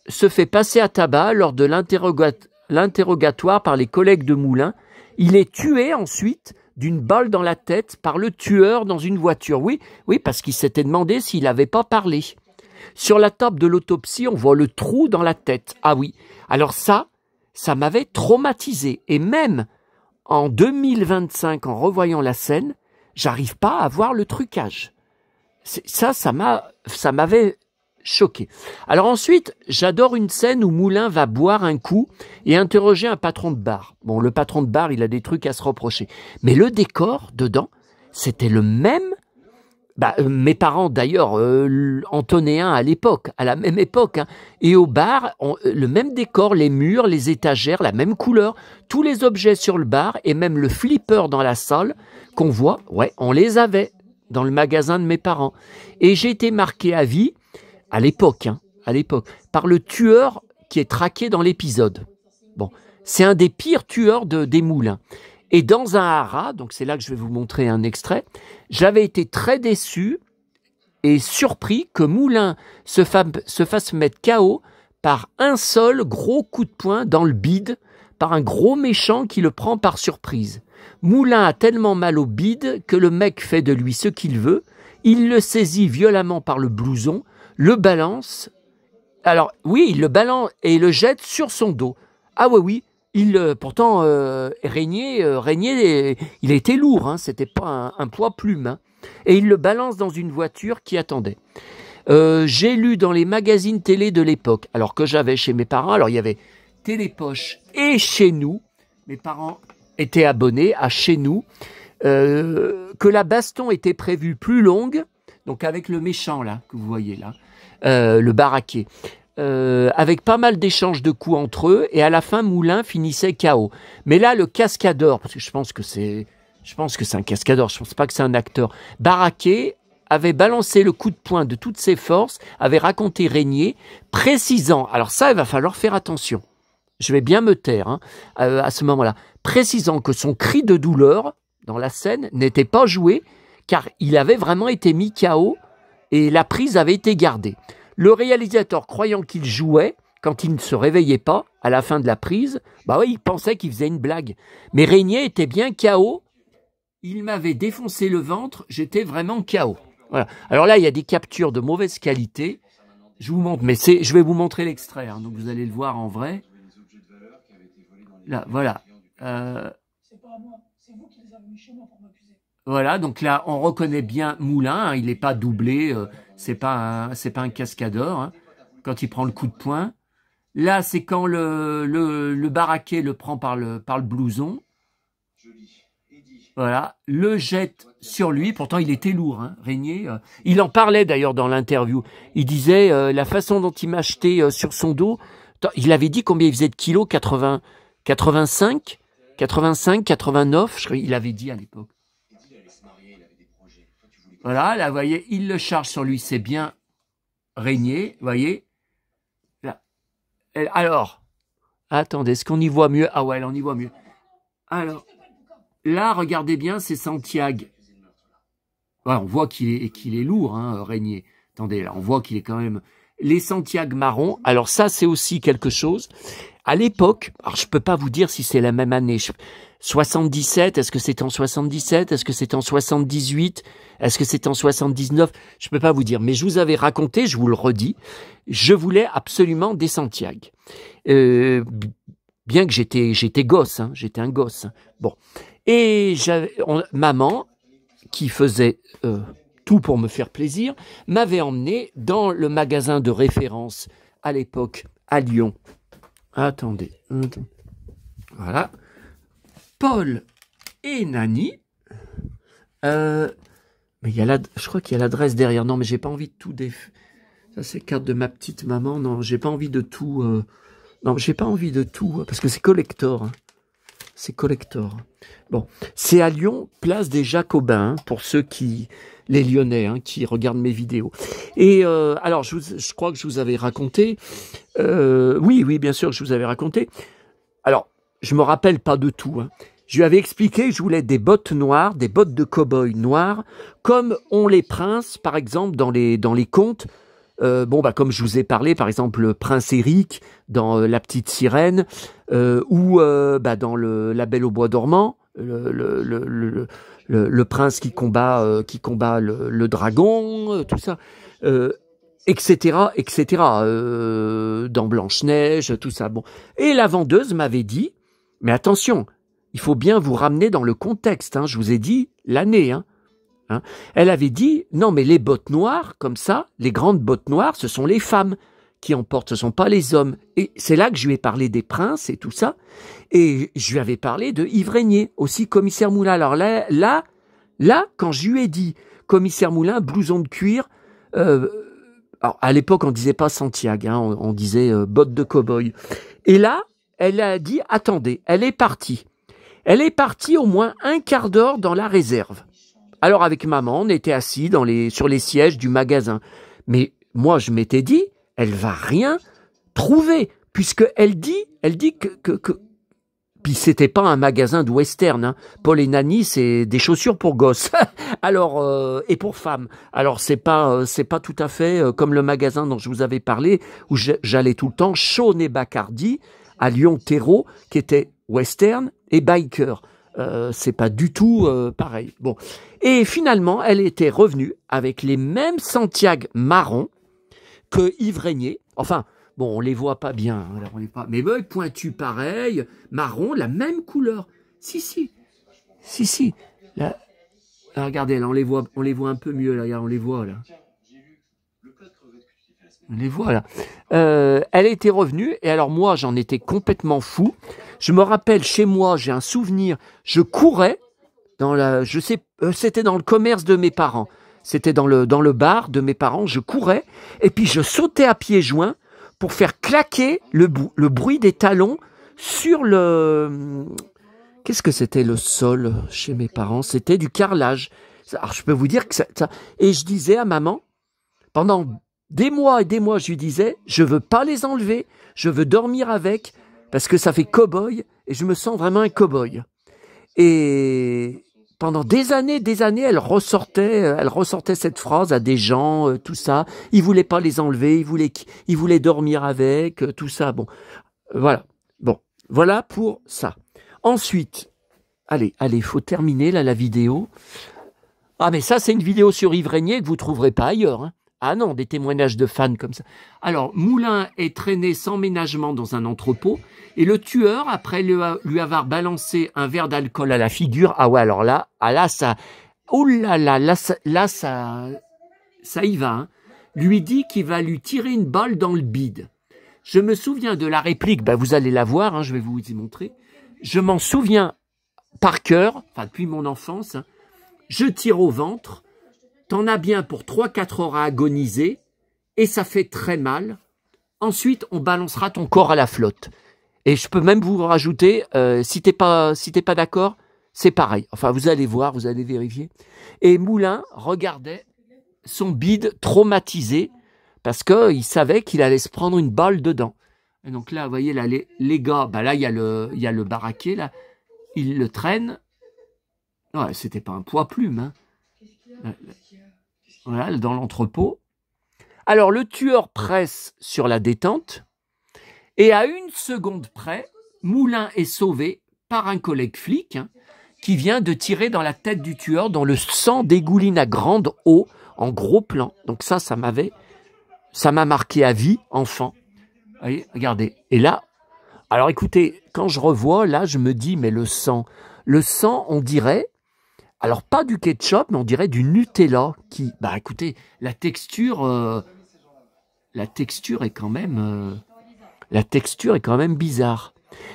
se fait passer à tabac lors de l'interrogatoire par les collègues de Moulin. Il est tué ensuite d'une balle dans la tête par le tueur dans une voiture. Oui, parce qu'il s'était demandé s'il n'avait pas parlé. Sur la table de l'autopsie, on voit le trou dans la tête. Ah oui, alors ça m'avait traumatisé. Et même en 2025, en revoyant la scène, j'arrive pas à voir le trucage. Ça m'avait choqué. Alors ensuite, j'adore une scène où Moulin va boire un coup et interroger un patron de bar. Bon, le patron de bar, il a des trucs à se reprocher. Mais le décor, dedans, c'était le même. Mes parents, d'ailleurs, en tenaient un à l'époque, à la même époque. Hein. Et au bar, le même décor, les murs, les étagères, la même couleur, tous les objets sur le bar et même le flipper dans la salle qu'on voit, ouais, on les avait dans le magasin de mes parents. Et j'ai été marqué à vie, à l'époque, par le tueur qui est traqué dans l'épisode. Bon, c'est un des pires tueurs des Moulins. Et dans un haras, donc c'est là que je vais vous montrer un extrait, j'avais été très déçu et surpris que Moulin se fasse mettre KO par un seul gros coup de poing dans le bide, par un gros méchant qui le prend par surprise. Moulin a tellement mal au bide que le mec fait de lui ce qu'il veut, il le saisit violemment par le blouson, le balance, alors oui, il le balance et le jette sur son dos. Ah oui, pourtant, Régnier, il a été lourd, hein, c'était pas un poids plume. Hein, et il le balance dans une voiture qui attendait. J'ai lu dans les magazines télé de l'époque, alors que j'avais chez mes parents, alors il y avait Télépoche et Chez Nous, mes parents étaient abonnés à Chez Nous, que la baston était prévue plus longue, donc avec le méchant là, que vous voyez là, le baraquet. Avec pas mal d'échanges de coups entre eux, et à la fin, Moulin finissait KO. Mais là, le cascadeur, parce que je pense que c'est un cascadeur, je pense pas que c'est un acteur, Baraquet avait balancé le coup de poing de toutes ses forces, avait raconté Régnier, précisant, alors ça, il va falloir faire attention, je vais bien me taire hein, à ce moment-là, précisant que son cri de douleur, dans la scène, n'était pas joué, car il avait vraiment été mis KO, et la prise avait été gardée. Le réalisateur, croyant qu'il jouait, quand il ne se réveillait pas, à la fin de la prise, il pensait qu'il faisait une blague. Mais Régnier était bien KO. Il m'avait défoncé le ventre, j'étais vraiment KO. Voilà. Alors là, il y a des captures de mauvaise qualité. Je vous montre, mais je vais vous montrer l'extrait, hein, donc vous allez le voir en vrai. Là, voilà. C'est pas à moi, c'est vous qui les avez mis chez moi pour m'accuser. Voilà, donc là, on reconnaît bien Moulin, hein, il n'est pas doublé, c'est pas un cascadeur. Hein. quand il prend le coup de poing. Là, c'est quand le baraquet le prend par le blouson. Voilà, le jette sur lui. Pourtant, il était lourd, hein, Régnier. Il en parlait d'ailleurs dans l'interview. Il disait la façon dont il m'a jeté sur son dos. Il avait dit combien il faisait de kilos, 80, 85, 85, 89, il avait dit à l'époque. Voilà, là, vous voyez, il le charge sur lui, c'est bien Régnier, vous voyez. Là. Alors, attendez, est-ce qu'on y voit mieux? Ah ouais, là, on y voit mieux. Alors, là, regardez bien, c'est Santiago. Ouais, on voit qu'il est lourd, hein, Régnier. Attendez, là, on voit qu'il est quand même... Les Santiago marrons, alors ça, c'est aussi quelque chose. À l'époque, alors je peux pas vous dire si c'est la même année. 77, est-ce que c'est en 77? Est-ce que c'est en 78? Est-ce que c'est en 79? Je peux pas vous dire. Mais je vous avais raconté, je vous le redis, je voulais absolument des Santiago. Bien que j'étais gosse, hein, j'étais un gosse. Hein. Bon. Et maman, qui faisait tout pour me faire plaisir, m'avait emmené dans le magasin de référence à l'époque à Lyon. Attendez. Voilà. Paul et Nani. Mais je crois qu'il y a l'adresse derrière. Non, mais j'ai pas envie de tout Ça, c'est carte de ma petite maman. Non, j'ai pas envie de tout. Non, j'ai pas envie de tout parce que c'est collector. Hein. C'est collector. Bon, c'est à Lyon, place des Jacobins, pour ceux les Lyonnais, hein, qui regardent mes vidéos. Et alors, je crois que je vous avais raconté. Oui, bien sûr, je vous avais raconté. Alors, je me rappelle pas de tout. Hein. Je lui avais expliqué que je voulais des bottes noires, des bottes de cow-boy noires, comme ont les princes, par exemple, dans les contes. Comme je vous ai parlé, par exemple, le prince Éric dans La Petite Sirène, ou dans La Belle au bois dormant, le prince qui combat le dragon, tout ça, etc., dans Blanche-Neige, tout ça. Bon. Et la vendeuse m'avait dit, mais attention, il faut bien vous ramener dans le contexte, hein, je vous ai dit l'année, hein. Hein. Elle avait dit, non mais les bottes noires, comme ça, les grandes bottes noires, ce sont les femmes qui en portent, ce ne sont pas les hommes. Et c'est là que je lui ai parlé des princes et tout ça, et je lui avais parlé de Yves Régnier, aussi commissaire Moulin. Alors là, quand je lui ai dit commissaire Moulin, blouson de cuir, alors à l'époque on disait pas Santiago, hein, on disait bottes de cow-boy. Et là, elle a dit, attendez, elle est partie au moins un quart d'heure dans la réserve. Alors avec maman, on était assis sur les sièges du magasin. Mais moi, je m'étais dit, elle va rien trouver, puisque elle dit que... Puis c'était pas un magasin de western. Hein. Paul et Nani, c'est des chaussures pour gosses. Alors et pour femmes. Alors c'est pas tout à fait comme le magasin dont je vous avais parlé, où j'allais tout le temps, Shawn et Bacardi à Lyon-Terreau, qui était western et biker. C'est pas du tout pareil. Bon. Et finalement, elle était revenue avec les mêmes Santiago marrons que Yves Régnier. Enfin, bon, on les voit pas bien. Hein, on les pas... Mais pointu pareil, marron, la même couleur. Si. Là, regardez, là, on les voit un peu mieux. Là, regarde, on les voit là. On les voit là. Elle était revenue et alors moi, j'en étais complètement fou. Je me rappelle, chez moi, j'ai un souvenir, je courais c'était dans le commerce de mes parents. C'était dans le bar de mes parents, je courais et puis je sautais à pieds joints pour faire claquer le bruit des talons sur qu'est-ce que c'était le sol chez mes parents? C'était du carrelage. Alors je peux vous dire que ça... Et je disais à maman, pendant des mois et des mois, je lui disais, je veux pas les enlever, je veux dormir avec, parce que ça fait cow-boy, et je me sens vraiment un cow-boy. Et pendant des années, elle ressortait cette phrase à des gens, tout ça. Ils voulaient pas les enlever, ils voulaient dormir avec, tout ça. Bon, voilà. Bon, voilà pour ça. Ensuite, allez, faut terminer là la vidéo. Ah, mais ça, c'est une vidéo sur Yves Régnier que vous trouverez pas ailleurs, hein. Ah non, des témoignages de fans comme ça. Alors, Moulin est traîné sans ménagement dans un entrepôt et le tueur, après lui avoir balancé un verre d'alcool à la figure, ah ouais, alors là, ça... Oh là, ça y va. Hein. lui dit qu'il va lui tirer une balle dans le bide. Je me souviens de la réplique, ben vous allez la voir, hein, je vais vous y montrer. Je m'en souviens par cœur, enfin depuis mon enfance, hein. Je tire au ventre, t'en as bien pour 3-4 heures à agoniser, et ça fait très mal. Ensuite, on balancera ton corps à la flotte. Et je peux même vous rajouter, si t'es pas d'accord, c'est pareil. Enfin, vous allez voir, vous allez vérifier. Et Moulin regardait son bide traumatisé parce qu'il savait qu'il allait se prendre une balle dedans. Et donc là, vous voyez, là, les gars, bah là, il y a le baraquet, là. Il le traîne. Ouais, c'était pas un poids plume, hein. Voilà, dans l'entrepôt. Alors, le tueur presse sur la détente. Et à 1 seconde près, Moulin est sauvé par un collègue flic, hein, qui vient de tirer dans la tête du tueur dont le sang dégouline à grande eau en gros plan. Donc ça m'a marqué à vie, enfant. Vous voyez, regardez. Et là, alors écoutez, quand je revois, là, je me dis, mais le sang, on dirait, alors pas du ketchup, mais on dirait du Nutella qui, bah écoutez, la texture est quand même... La texture est quand même bizarre.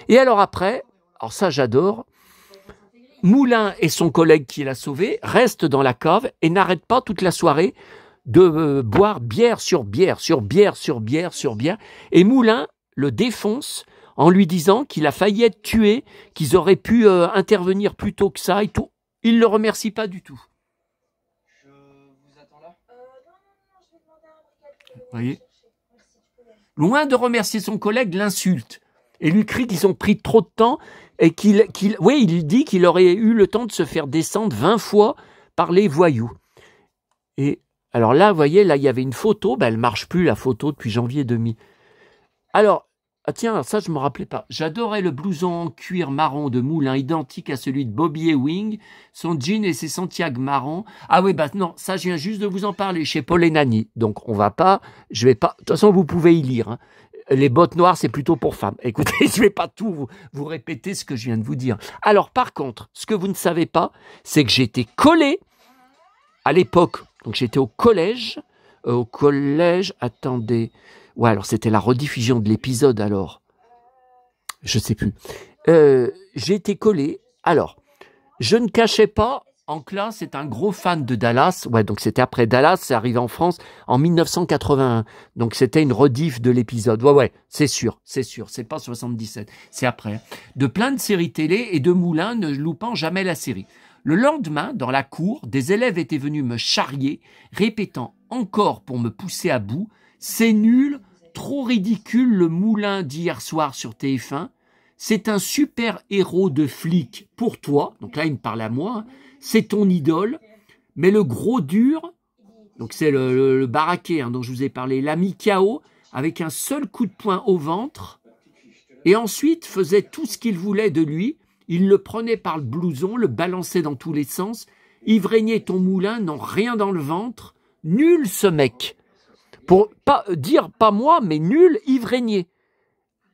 Et alors après, alors ça j'adore, Moulin et son collègue qui l'a sauvé restent dans la cave et n'arrêtent pas toute la soirée de boire bière sur bière, sur bière, sur bière, sur bière. Et Moulin le défonce en lui disant qu'il a failli être tué, qu'ils auraient pu intervenir plus tôt que ça et tout. Il ne le remercie pas du tout. Je vous attends là. Vous voyez ? Loin de remercier son collègue, l'insulte et lui crie qu'ils ont pris trop de temps et il dit qu'il aurait eu le temps de se faire descendre 20 fois par les voyous. Et alors là, vous voyez, là, il y avait une photo, ben, elle ne marche plus, la photo, depuis janvier 2000. Alors, ah tiens, ça, je ne me rappelais pas. J'adorais le blouson en cuir marron de Moulin, identique à celui de Bobby Ewing, son jean et ses Santiago marrons. Ah oui, bah non, ça, je viens juste de vous en parler, chez Paul et Nani. Donc, on va pas, je vais pas, de toute façon, vous pouvez y lire, hein. Les bottes noires, c'est plutôt pour femmes. Écoutez, je ne vais pas tout vous répéter ce que je viens de vous dire. Alors, par contre, ce que vous ne savez pas, c'est que j'étais collé à l'époque. Donc, j'étais au collège, attendez. Ouais, alors c'était la rediffusion de l'épisode, alors. Je sais plus. J'ai été collé. Alors, je ne cachais pas, en classe, c'est un gros fan de Dallas. Ouais, donc c'était après Dallas, c'est arrivé en France en 1981. Donc c'était une rediff de l'épisode. Ouais, c'est sûr. C'est pas 77, c'est après. De plein de séries télé et de Moulin ne loupant jamais la série. Le lendemain, dans la cour, des élèves étaient venus me charrier, répétant encore pour me pousser à bout: c'est nul, trop ridicule le Moulin d'hier soir sur TF1. C'est un super héros de flic pour toi. Donc là, il me parle à moi. Hein. C'est ton idole. Mais le gros dur, donc c'est le baraquet, hein, dont je vous ai parlé, l'a mis KO avec un seul coup de poing au ventre. Et ensuite, faisait tout ce qu'il voulait de lui. Il le prenait par le blouson, le balançait dans tous les sens. Ivraigné, ton Moulin, n'ont rien dans le ventre. Nul ce mec. Pour pas dire pas moi, mais nul, Ivraigné.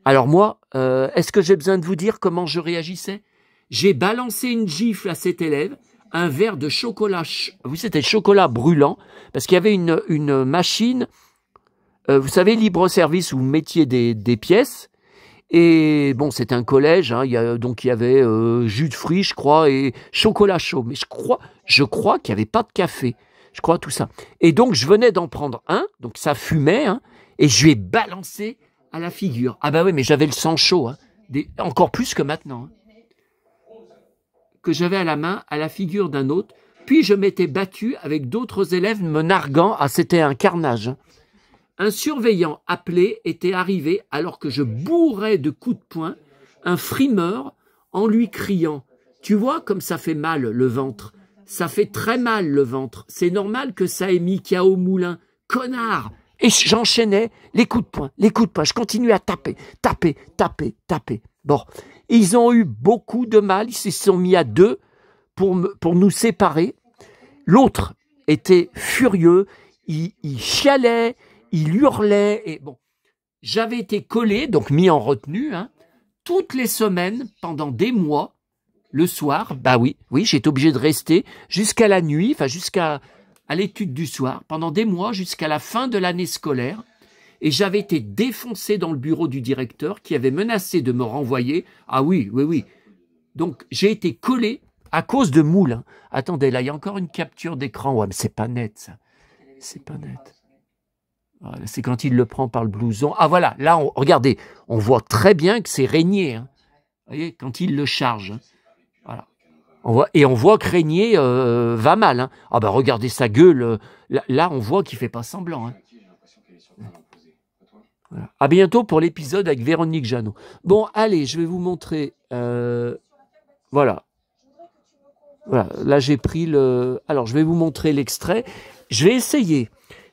Alors moi, est-ce que j'ai besoin de vous dire comment je réagissais? J'ai balancé une gifle à cet élève, un verre de chocolat, oui, c'était chocolat brûlant, parce qu'il y avait une machine, vous savez, libre-service où vous mettiez des pièces, et bon, c'était un collège, hein, donc il y avait jus de fruits, je crois, et chocolat chaud, mais je crois qu'il n'y avait pas de café, je crois tout ça. Et donc, je venais d'en prendre un, donc ça fumait, hein, et je lui ai balancé à la figure. Ah bah oui, mais j'avais le sang chaud, hein, encore plus que maintenant, hein, que j'avais à la main, à la figure d'un autre. Puis je m'étais battu avec d'autres élèves me narguant. Ah, c'était un carnage. Hein. Un surveillant appelé était arrivé alors que je bourrais de coups de poing un frimeur en lui criant: tu vois comme ça fait mal le ventre. Ça fait très mal le ventre. C'est normal que ça ait mis KO Moulin. Connard! Et j'enchaînais les coups de poing, les coups de poing. Je continuais à taper. Bon, ils ont eu beaucoup de mal. Ils se sont mis à deux pour nous séparer. L'autre était furieux. Il chialait, il hurlait. Et bon, j'avais été collé, donc mis en retenue, hein, toutes les semaines, pendant des mois, le soir. Bah oui, j'étais obligé de rester jusqu'à la nuit, enfin jusqu'à à l'étude du soir pendant des mois jusqu'à la fin de l'année scolaire. Et j'avais été défoncé dans le bureau du directeur qui avait menacé de me renvoyer. Ah oui, oui, oui. Donc, j'ai été collé à cause de moules. Hein. Attendez, là, il y a encore une capture d'écran. Ouais, mais c'est pas net, ça. C'est pas net. Voilà, c'est quand il le prend par le blouson. Ah, voilà, là, regardez, on voit très bien que c'est Régnier. Hein. Vous voyez, quand il le charge. Hein. Voilà. On voit que Régnier va mal. Hein. Ah, ben, regardez sa gueule. Là, on voit qu'il fait pas semblant. Hein. Voilà. À bientôt pour l'épisode avec Véronique Jeannot. Bon, allez, je vais vous montrer. Voilà. Voilà. Là, j'ai pris le. Alors, je vais vous montrer l'extrait. Je vais essayer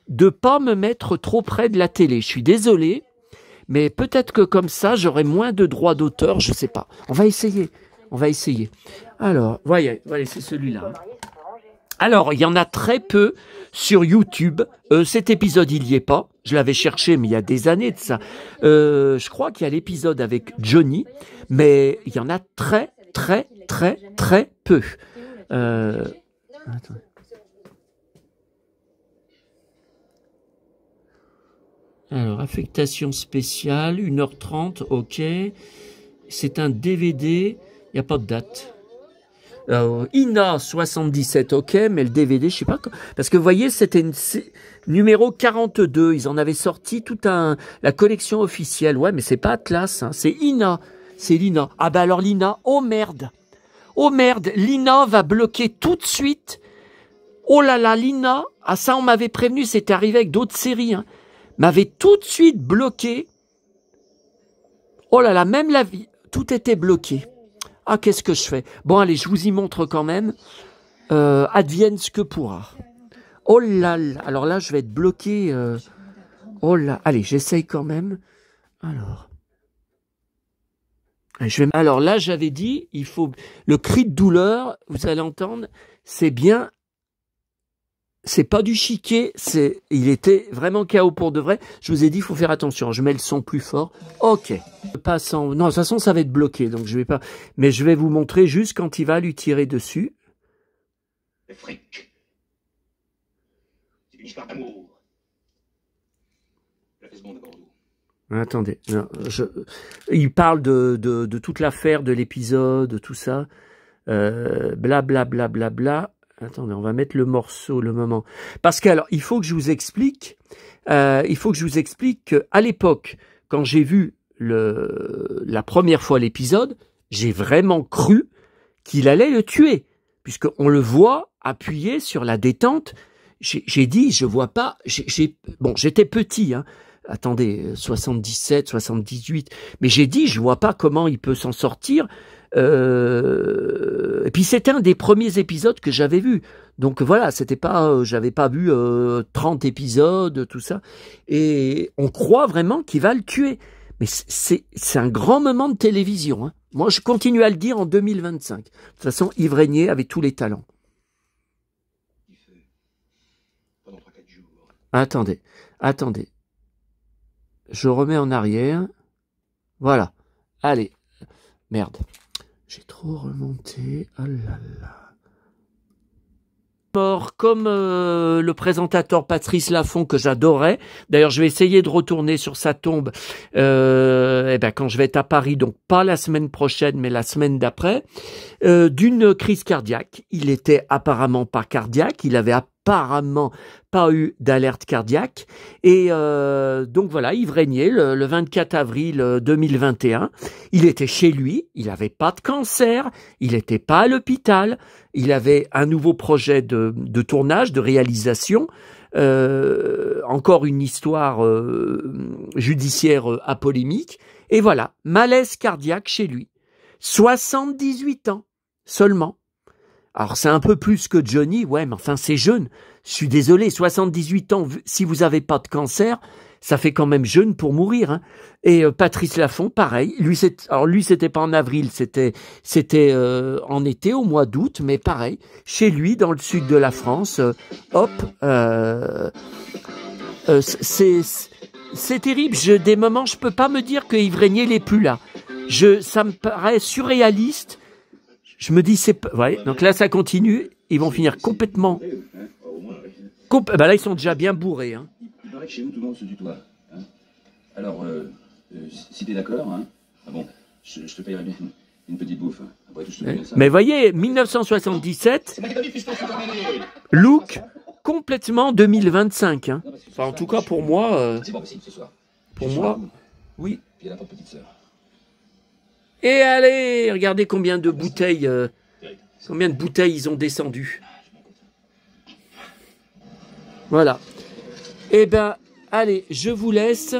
de pas me mettre trop près de la télé. Je suis désolé, mais peut-être que comme ça, j'aurai moins de droits d'auteur. Je sais pas. On va essayer. On va essayer. Alors, voyez, c'est celui-là. Alors, il y en a très peu sur YouTube. Cet épisode, il n'y est pas. Je l'avais cherché, mais il y a des années de ça. Je crois qu'il y a l'épisode avec Johnny, mais il y en a très peu. Attends. Alors, affectation spéciale, 1h30, ok. C'est un DVD, il n'y a pas de date. INA 77, ok, mais le DVD, je sais pas. Parce que vous voyez, c'était numéro 42. Ils en avaient sorti la collection officielle. Ouais, mais c'est pas Atlas, hein, c'est INA. C'est l'INA. Ah bah alors l'INA, oh merde. Oh merde, l'INA va bloquer tout de suite. Oh là là, l'INA, ah ça on m'avait prévenu, c'était arrivé avec d'autres séries, hein, m'avait tout de suite bloqué. Oh là là, même la vie, tout était bloqué. Ah, qu'est-ce que je fais? Bon, allez, je vous y montre quand même. Advienne ce que pourra. Oh là là, alors là, je vais être bloqué. Oh là, allez, j'essaye quand même. Alors là, j'avais dit, il faut le cri de douleur, vous allez entendre, c'est bien. C'est pas du chiquet, il était vraiment KO pour de vrai. Je vous ai dit, il faut faire attention. Je mets le son plus fort. Ok. Non, de toute façon, ça va être bloqué, donc je vais pas. Mais je vais vous montrer juste quand il va lui tirer dessus. Le fric. C'est une histoire d'amour. La Fesbon de Bordeaux. Attendez. Non, il parle de toute l'affaire, de l'épisode, tout ça. Bla bla bla bla bla. Attendez, on va mettre le morceau, le moment. Parce que alors, il faut que je vous explique. Qu'à l'époque, quand j'ai vu la première fois l'épisode, j'ai vraiment cru qu'il allait le tuer, puisqu'on le voit appuyé sur la détente. J'ai dit, je vois pas. Bon, j'étais petit, hein. Attendez, 77, 78. Mais j'ai dit, je vois pas comment il peut s'en sortir. Et puis c'était un des premiers épisodes que j'avais vu. Donc voilà, c'était pas, j'avais pas vu 30 épisodes, tout ça. Et on croit vraiment qu'il va le tuer. Mais c'est un grand moment de télévision. Hein. Moi, je continue à le dire en 2025. De toute façon, Yves Régnier avait tous les talents. Attendez. Je remets en arrière. Voilà. Allez. Merde. J'ai trop remonté. Oh là là. Mort comme le présentateur Patrice Laffont que j'adorais. D'ailleurs, je vais essayer de retourner sur sa tombe quand je vais être à Paris, donc pas la semaine prochaine, mais la semaine d'après, d'une crise cardiaque. Il était apparemment pas cardiaque, il avait apparemment pas eu d'alerte cardiaque. Et donc voilà, Yves Régnier, le 24 avril 2021, il était chez lui, il n'avait pas de cancer, il n'était pas à l'hôpital, il avait un nouveau projet de tournage, de réalisation, encore une histoire judiciaire apolémique, et voilà, malaise cardiaque chez lui. 78 ans seulement. Alors c'est un peu plus que Johnny, ouais, mais enfin c'est jeune. Je suis désolé, 78 ans, si vous n'avez pas de cancer, ça fait quand même jeune pour mourir. Hein. Et Patrice Laffont, pareil. Lui, c'était pas en avril, c'était en été, au mois d'août, mais pareil. Chez lui, dans le sud de la France, c'est terrible. Des moments, je peux pas me dire que Yves Régnier n'est plus là. Ça me paraît surréaliste. Je me dis, ouais, donc là, ça continue. Ils vont finir complètement. Bah là, ils sont déjà bien bourrés. Hein. Il paraît que chez nous, tout le monde se tutoie. Hein. Alors, si t'es d'accord, hein, ah bon, je te payerai bien une petite bouffe. Hein. Après tout, je te paye ça. Mais voyez, 1977, look complètement 2025. Hein. Enfin, en tout cas, pour moi... C'est pas possible ce soir. Pour moi, oui. Puis elle a pas de petite sœur. Et allez, regardez combien de bouteilles... combien de bouteilles ils ont descendu. Voilà. Eh ben, allez, je vous laisse.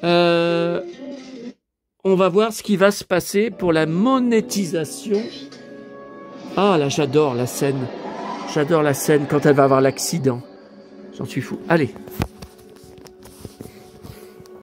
On va voir ce qui va se passer pour la monétisation. Ah, là, j'adore la scène. J'adore la scène quand elle va avoir l'accident. J'en suis fou. Allez.